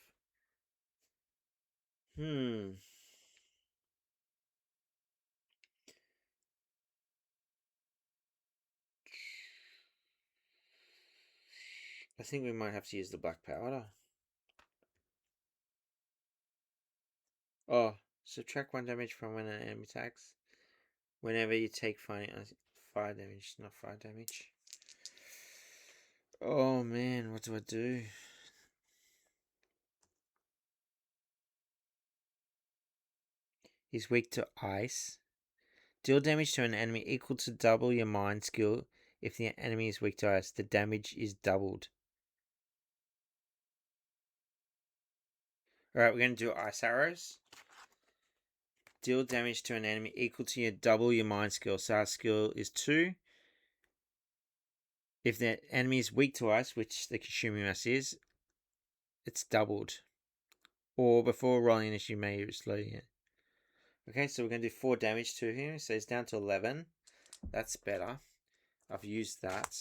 I think we might have to use the black powder. Oh, subtract 1 damage from when an enemy attacks. Whenever you take fire damage, not fire damage. Oh man, what do I do? He's weak to ice. Deal damage to an enemy equal to double your mind skill. If the enemy is weak to ice, the damage is doubled. Alright, we're going to do ice arrows. Deal damage to an enemy equal to double your mind skill. So our skill is 2. If the enemy is weak to ice, which the consuming mass is, it's doubled. Or before rolling this, you may slowly. Okay, so we're going to do 4 damage to him. So he's down to 11. That's better. I've used that.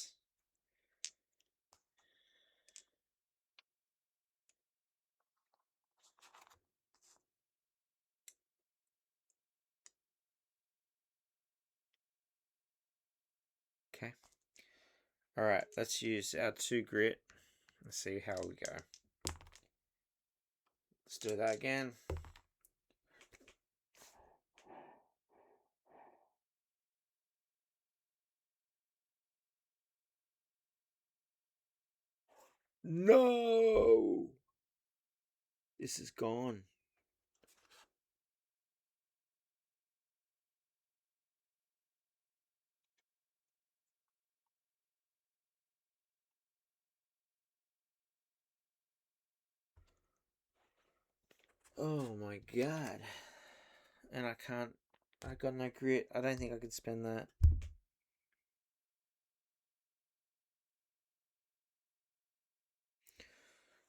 Okay. Alright, let's use our 2 grit. Let's see how we go. Let's do that again. No! This is gone. Oh my god. And I can't. I got no grit. I don't think I could spend that.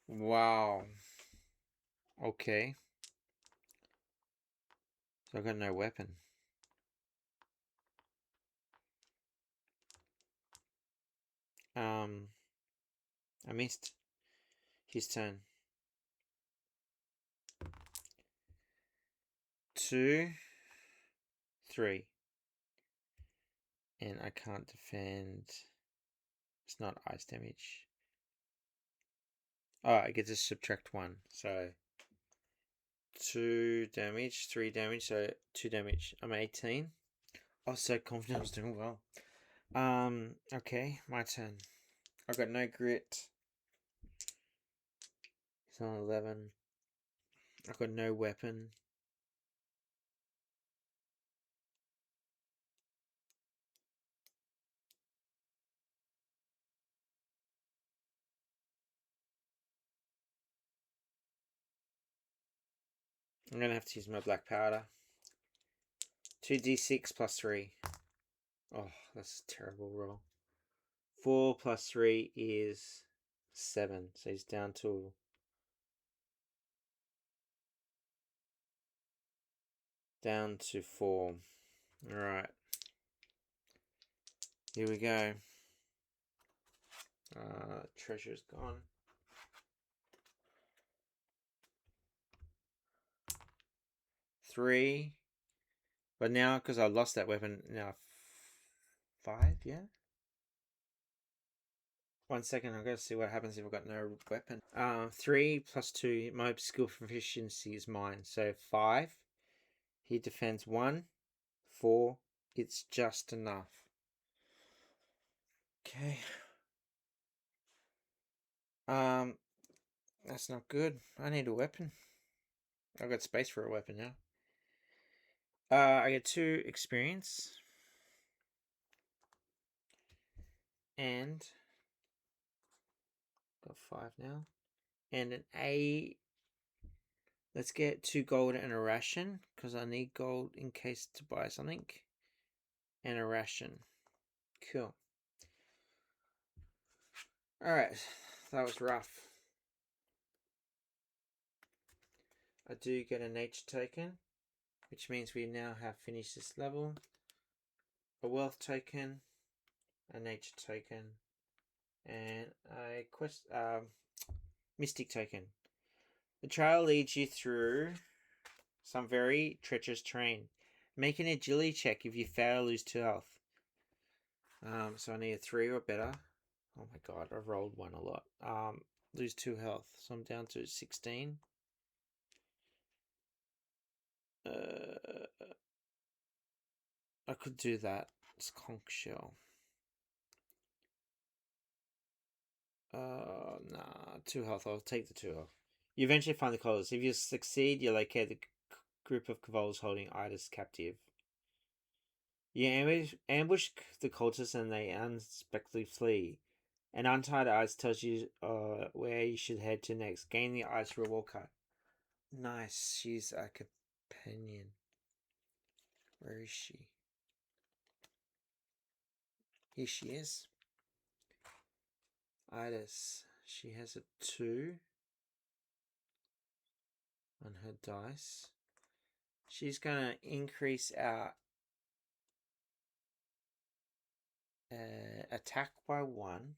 Wow. Okay. So I got no weapon. I missed his turn. 2, 3. And I can't defend. It's not ice damage. Oh, I get to subtract 1. So 2 damage, 3 damage, so 2 damage. I'm 18. I was so confident I was doing well. Okay, my turn. I got no grit. He's on 11. I got no weapon. I'm gonna have to use my black powder. 2d6 plus 3. Oh, that's a terrible roll. 4 plus 3 is 7. So he's down to 4. Alright. Here we go. Treasure's gone. 3. But now, because I lost that weapon, now 5, yeah? 1 second, I've got to see what happens if I've got no weapon. 3 plus 2, my skill proficiency is mine. So 5. He defends 1. 4. It's just enough. Okay. That's not good. I need a weapon. I've got space for a weapon now. I get 2 experience. And got 5 now. And an A. Let's get 2 gold and a ration, because I need gold in case to buy something. And a ration. Cool. Alright, that was rough. I do get a nature token, which means we now have finished this level. A wealth token, a nature token, and a quest mystic token. The trail leads you through some very treacherous terrain. Make an agility check. If you fail, lose 2 health. So I need a 3 or better. Oh my god, I've rolled 1 a lot. Lose 2 health. So I'm down to 16. I could do that. It's conch shell. Nah, 2 health. I'll take the 2 health. You eventually find the koalas. If you succeed, you locate the group of koalas holding Idas captive. You ambush the cultists and they unexpectedly flee. An untied ice tells you where you should head to next. Gain the ice reward card. Nice. She's a companion. Where is she? Here she is. Idas. She has a 2 on her dice. She's going to increase our attack by 1.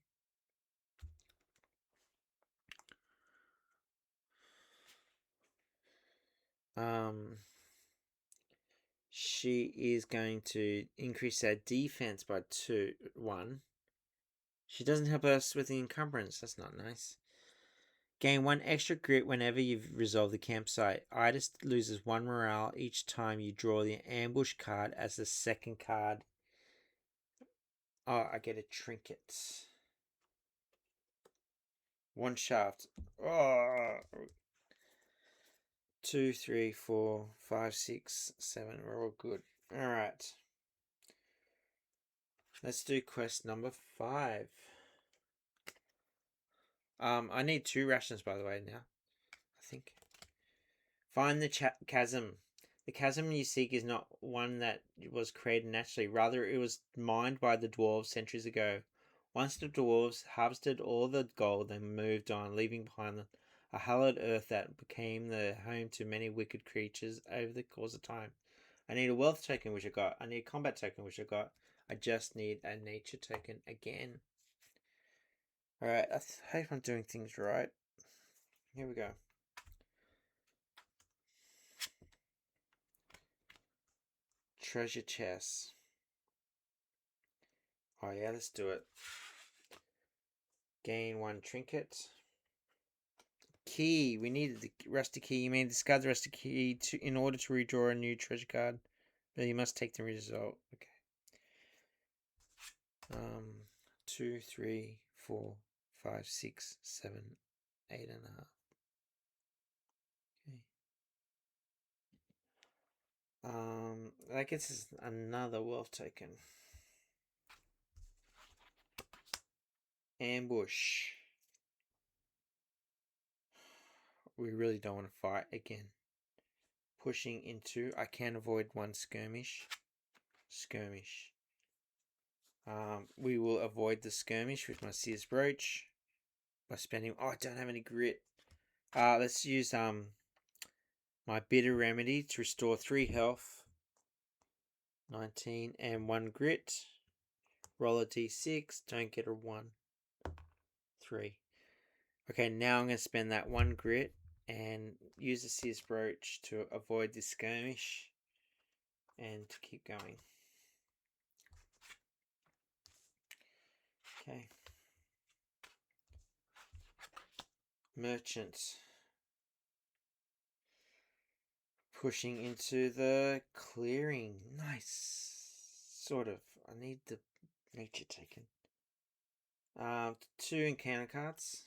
She is going to increase our defense by 1. She doesn't help us with the encumbrance. That's not nice. Gain 1 extra grit whenever you've resolved the campsite. Idas loses 1 morale each time you draw the ambush card as the second card. Oh, I get a trinket. 1 shaft. Oh. 2, 3, 4, 5, 6, 7. We're all good. Alright. Let's do quest number 5. I need 2 rations, by the way, now. I think. Find the chasm. The chasm you seek is not one that was created naturally. Rather, it was mined by the dwarves centuries ago. Once the dwarves harvested all the gold, they moved on, leaving behind a hallowed earth that became the home to many wicked creatures over the course of time. I need a wealth token, which I got. I need a combat token, which I got. I just need a nature token again. Alright, I hope I'm doing things right. Here we go. Treasure chest. Oh yeah, let's do it. Gain 1 trinket. Key. We needed the rusty key. You may discard the rusty key in order to redraw a new treasure card. But you must take the result. Okay. 2, 3, 4, 5, 6, 7, 8 and a half. Okay. That gets us another wealth token. Ambush. We really don't want to fight again. Pushing into. I can avoid 1 skirmish. Skirmish. We will avoid the skirmish with my Sears Brooch by spending. Oh, I don't have any grit. Let's use my bitter remedy to restore 3 health, 19 and 1 grit. Roll a d6. Don't get a 1. 3. Okay, now I'm going to spend that 1 grit and use the Sears Brooch to avoid this skirmish and to keep going. Okay. Merchant. Pushing into the clearing. Nice. Sort of. I need the nature token. 2 encounter cards.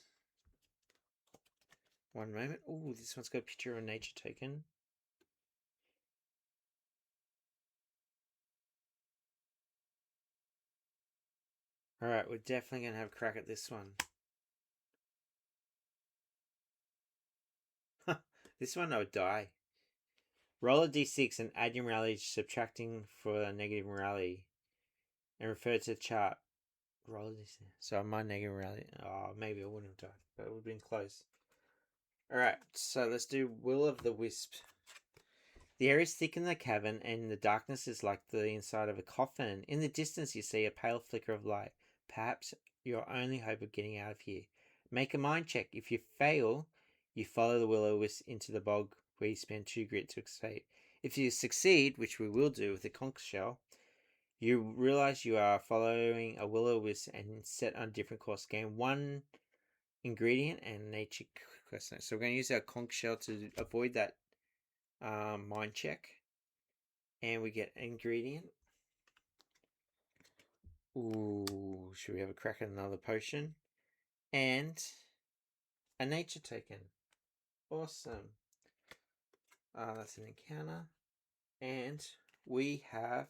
1 moment. Ooh, this one's got a picture of a nature token. Alright, we're definitely going to have a crack at this one. This one I would die. Roll a d6 and add your morality, subtracting for a negative morality. And refer to the chart. Roll a d6. So my negative morality. Oh, maybe I wouldn't have died, but it would have been close. Alright, so let's do Will of the Wisp. The air is thick in the cavern, and the darkness is like the inside of a coffin. In the distance, you see a pale flicker of light. Perhaps your only hope of getting out of here. Make a mind check. If you fail, you follow the will-o-wisp into the bog, where you spend 2 grit to escape. If you succeed, which we will do with the conch shell, you realize you are following a will-o-wisp and set on a different course. Gain 1 ingredient and nature quest. So we're going to use our conch shell to avoid that mind check. And we get ingredient. Ooh, should we have a crack at another potion? And a nature token. Awesome. That's an encounter. And we have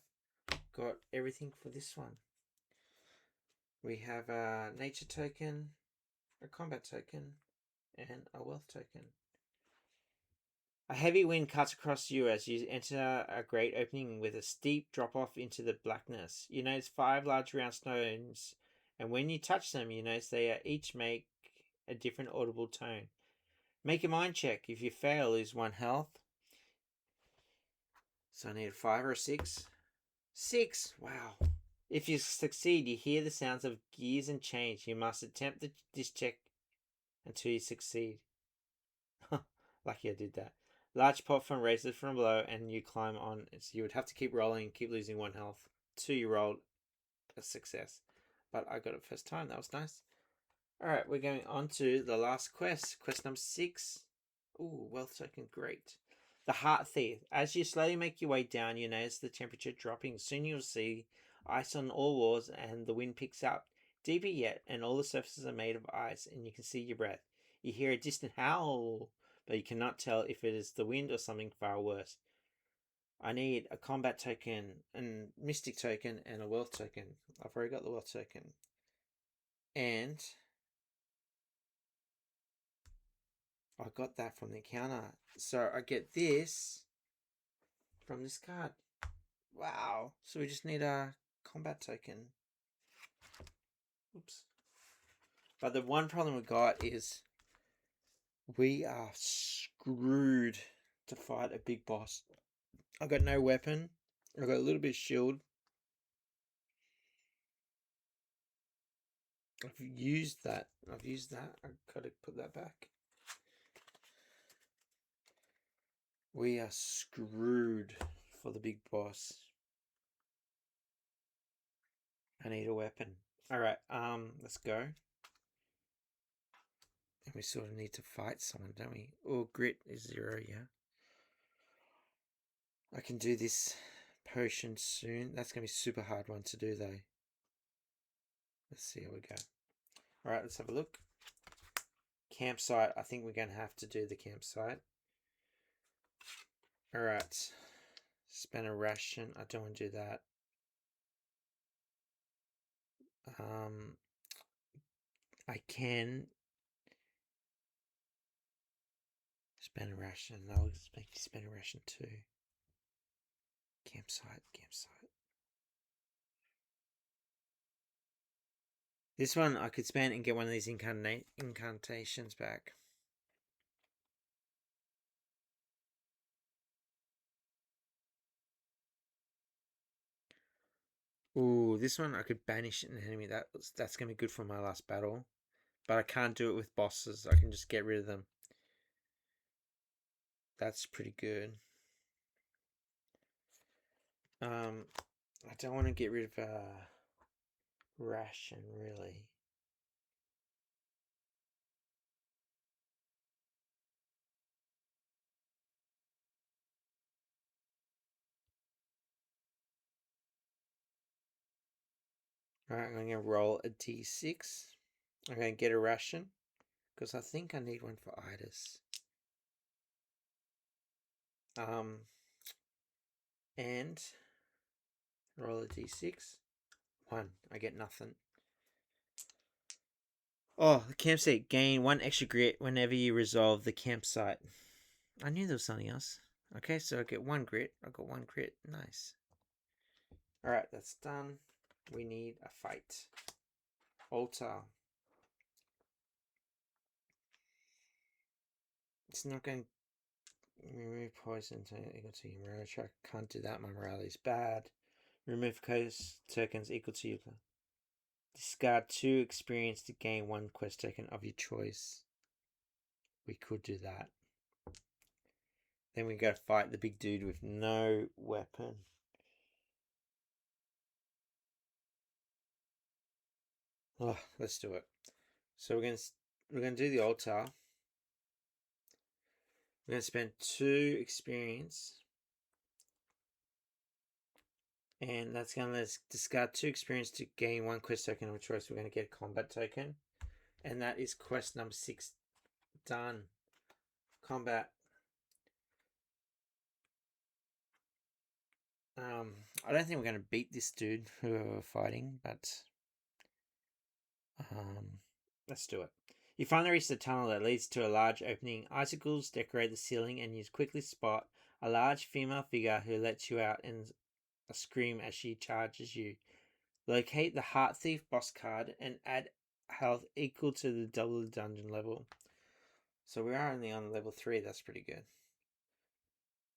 got everything for this one. We have a nature token, a combat token, and a wealth token. A heavy wind cuts across you as you enter a great opening with a steep drop-off into the blackness. You notice 5 large round stones, and when you touch them, you notice they each make a different audible tone. Make a mind check. If you fail, lose 1 health. So I need a 5 or a 6. 6! Wow. If you succeed, you hear the sounds of gears and chains. You must attempt this check until you succeed. Lucky I did that. Large platform raises from below and you climb on. So you would have to keep rolling, keep losing 1 health till you rolled a success. But I got it first time. That was nice. Alright, we're going on to the last quest. Quest number 6. Ooh, wealth token, great. The Heart Thief. As you slowly make your way down, you notice the temperature dropping. Soon you'll see ice on all walls and the wind picks up. Deeper yet, and all the surfaces are made of ice and you can see your breath. You hear a distant howl, but you cannot tell if it is the wind or something far worse. I need a combat token, a mystic token, and a wealth token. I've already got the wealth token. And I got that from the counter. So I get this from this card. Wow. So we just need a combat token. Oops. But the one problem we got is we are screwed to fight a big boss. I got no weapon. I got a little bit of shield. I've used that. I've gotta put that back. We are screwed for the big boss. I need a weapon. Alright, let's go. And we sort of need to fight someone, don't we? Oh, grit is 0, yeah. I can do this potion soon. That's going to be a super hard one to do, though. Let's see how we go. Alright, let's have a look. Campsite. I think we're going to have to do the campsite. Alright. Spend a ration. I don't want to do that. I can spend a ration. I'll make you spend a ration too. Campsite. This one I could spend and get one of these incantations back. Ooh, this one I could banish an enemy. That's gonna be good for my last battle. But I can't do it with bosses. I can just get rid of them. That's pretty good. I don't want to get rid of ration really. Alright, I'm going to roll a d6. I'm going to get a ration. Because I think I need one for Itis. And roll a d6. 1. I get nothing. Oh, the campsite. Gain 1 extra grit whenever you resolve the campsite. I knew there was something else. Okay, so I get 1 grit. I got 1 grit. Nice. Alright, that's done. We need a fight. Altar. It's not going to remove poison equal to your morale track. Can't do that. My morale is bad. Remove tokens equal to your. Discard 2 experience to gain 1 quest token of your choice. We could do that. Then we go fight the big dude with no weapon. Oh, let's do it. So we're gonna do the altar. We're gonna spend 2 experience. And that's going to let us discard 2 experience to gain 1 quest token of choice. We're going to get a combat token. And that is quest number 6 done. Combat. I don't think we're going to beat this dude who we're fighting, but let's do it. You finally reach the tunnel that leads to a large opening. Icicles decorate the ceiling, and you quickly spot a large female figure who lets you out and a scream as she charges you. Locate the Heart Thief boss card and add health equal to the double dungeon level. So we are only on level 3, that's pretty good.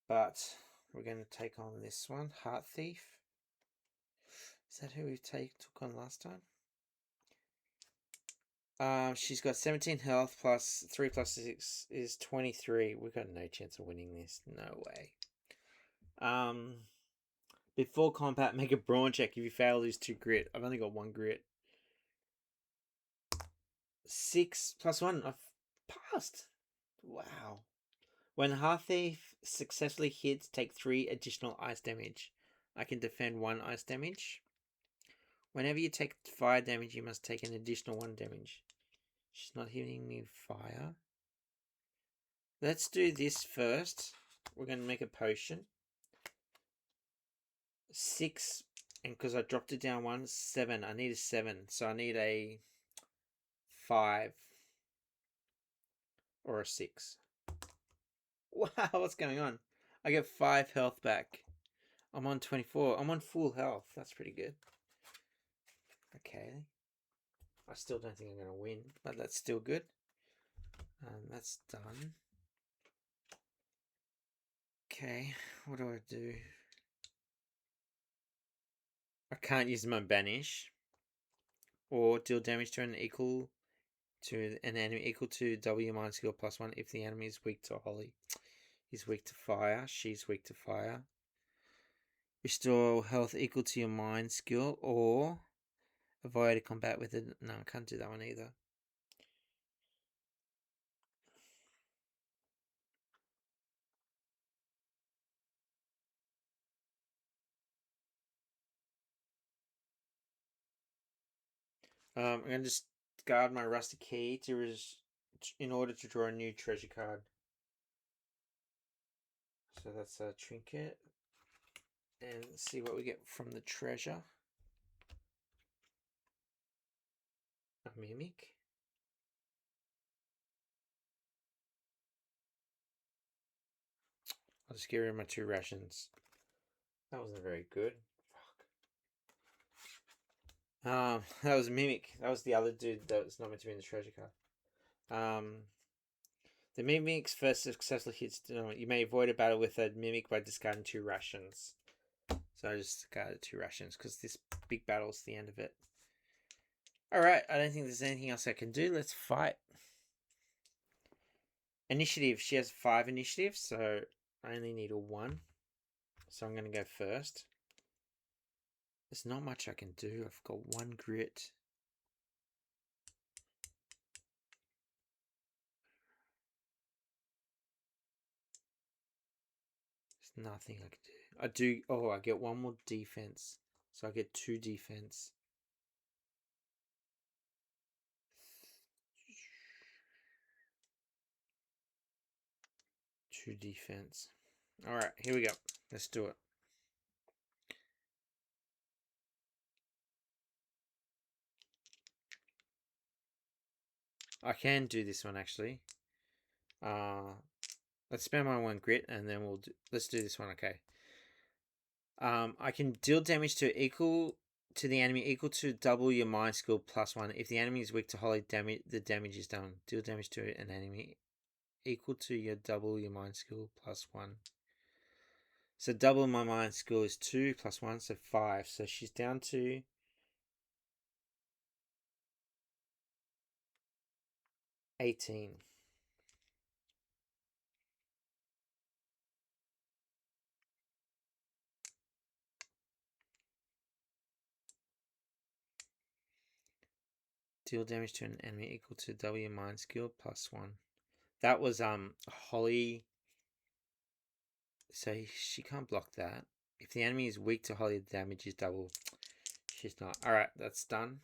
But we're going to take on this one, Heart Thief. Is that who we took on last time? She's got 17 health plus 3 plus 6 is 23. We've got no chance of winning this. No way. Before combat, make a brawn check. If you fail, lose 2 grit. I've only got 1 grit. 6 plus 1. I've passed. Wow. When Heart Thief successfully hits, take 3 additional ice damage. I can defend 1 ice damage. Whenever you take fire damage, you must take an additional 1 damage. She's not hitting me with fire. Let's do this first. We're going to make a potion. 6, and because I dropped it down 1, 7. I need a 7, so I need a 5 or a 6. Wow, what's going on? I get 5 health back. I'm on 24. I'm on full health. That's pretty good. Okay. I still don't think I'm going to win, but that's still good. That's done. Okay, what do I do? I can't use my banish. Or deal damage to an enemy equal to W minus skill +1 if the enemy is weak to Holly. He's weak to fire. She's weak to fire. Restore health equal to your mind skill or avoid a combat with it. No, I can't do that one either. I'm going to discard my rusty key in order to draw a new treasure card. So that's a trinket. And let's see what we get from the treasure. A mimic. I'll just get rid of my 2 rations. That wasn't very good. Fuck. That was a mimic. That was the other dude that was not meant to be in the treasure card. The mimic's first successful hits. You may avoid a battle with a mimic by discarding 2 rations. So I just discarded 2 rations because this big battle's the end of it. Alright, I don't think there's anything else I can do. Let's fight. Initiative. She has 5 initiatives, so I only need a 1. So I'm going to go first. There's not much I can do. I've got 1 grit. There's nothing I can do. I get 1 more defense. So I get 2 defense. Two defense. Alright, here we go. Let's do it. I can do this one actually. Let's spend my 1 grit and then let's do this one, okay. I can deal damage to the enemy equal to double your mind skill +1. If the enemy is weak to holy damage, the damage is done. Deal damage to an enemy equal to your double your mind skill +1. So double my mind skill is 2 + 1, so 5. So she's down to 18. Deal damage to an enemy equal to double your mind skill +1. That was Holly. So she can't block that. If the enemy is weak to Holly, the damage is double. She's not. Alright, that's done.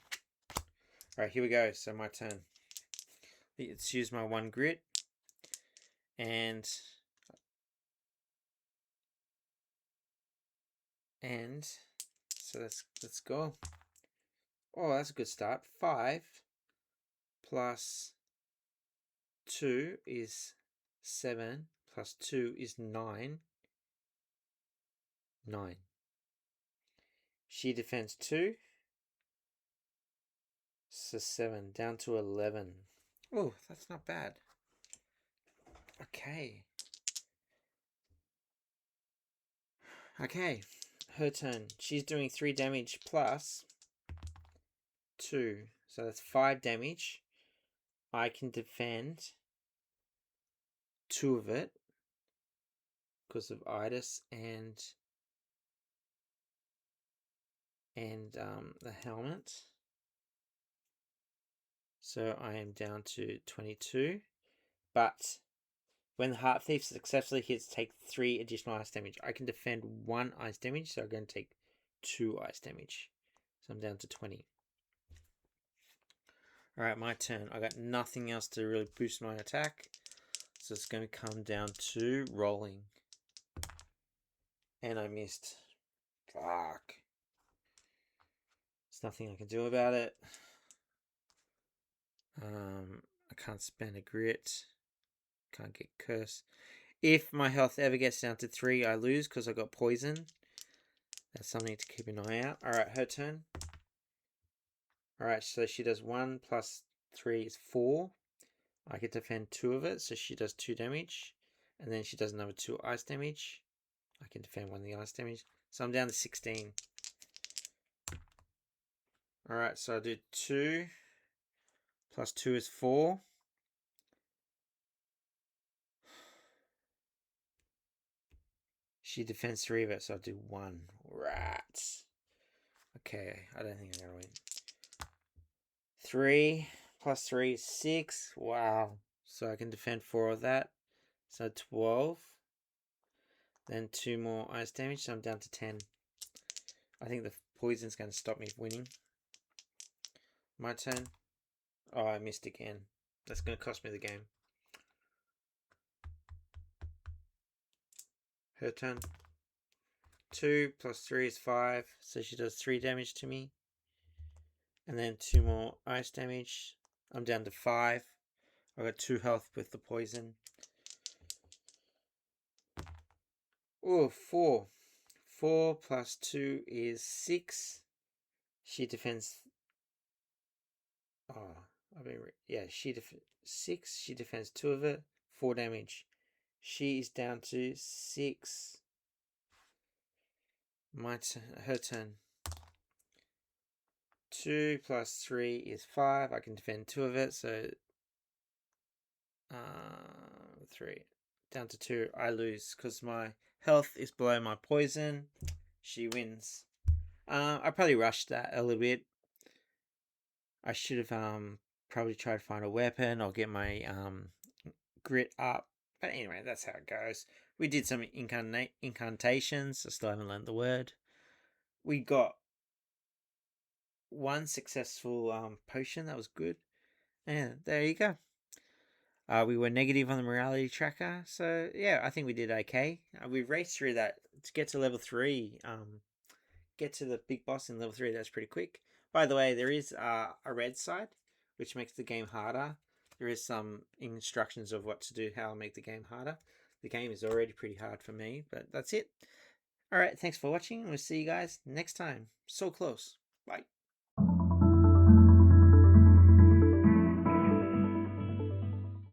Alright, here we go. So my turn. Let's use my 1 grit. And so let's go. Oh, that's a good start. 5 plus 2 is 7 plus 2 is 9. 9. She defends 2. So 7 down to 11. Oh, that's not bad. Okay. Okay, her turn. She's doing 3 damage plus 2. So that's 5 damage. I can defend 2 of it because of Itis and the helmet. So I am down to 22. But when the Heart Thief successfully hits, take 3 additional ice damage. I can defend 1 ice damage, so I'm going to take 2 ice damage. So I'm down to 20. Alright, my turn. I got nothing else to really boost my attack. So it's going to come down to rolling. And I missed. Fuck. There's nothing I can do about it. I can't spend a grit. Can't get curse. If my health ever gets down to 3, I lose because I got poison. That's something to keep an eye out. Alright, her turn. Alright, so she does 1 plus 3 is 4. I can defend 2 of it, so she does 2 damage. And then she does another 2 ice damage. I can defend 1 of the ice damage. So I'm down to 16. Alright, so I do 2 plus 2 is 4. She defends 3 of it, so I'll do 1. Rats. Okay, I don't think I'm going to win. 3 plus 3 is 6. Wow. So I can defend 4 of that. So 12. Then 2 more ice damage, so I'm down to 10. I think the poison's going to stop me winning. My turn. Oh, I missed again. That's going to cost me the game. Her turn. 2 plus 3 is 5, so she does 3 damage to me. And then 2 more ice damage. I'm down to 5. I got 2 health with the poison. Oh, 4. 4 plus 2 is 6. She defends. Oh, she defends 6. She defends 2 of it. 4 damage. She is down to 6. Her turn. 2 plus 3 is 5. I can defend 2 of it, so 3. Down to 2. I lose because my health is below my poison. She wins. I probably rushed that a little bit. I should have probably tried to find a weapon or get my grit up. But anyway, that's how it goes. We did some incantations. I still haven't learned the word. We got 1 successful potion. That was good. And there you go. We were negative on the morality tracker. So yeah, I think we did okay. We raced through that to get to level 3. Get to the big boss in level 3. That's pretty quick. By the way, there is a red side, which makes the game harder. There is some instructions of what to do, how to make the game harder. The game is already pretty hard for me, but that's it. Alright, thanks for watching. We'll see you guys next time. So close. Bye.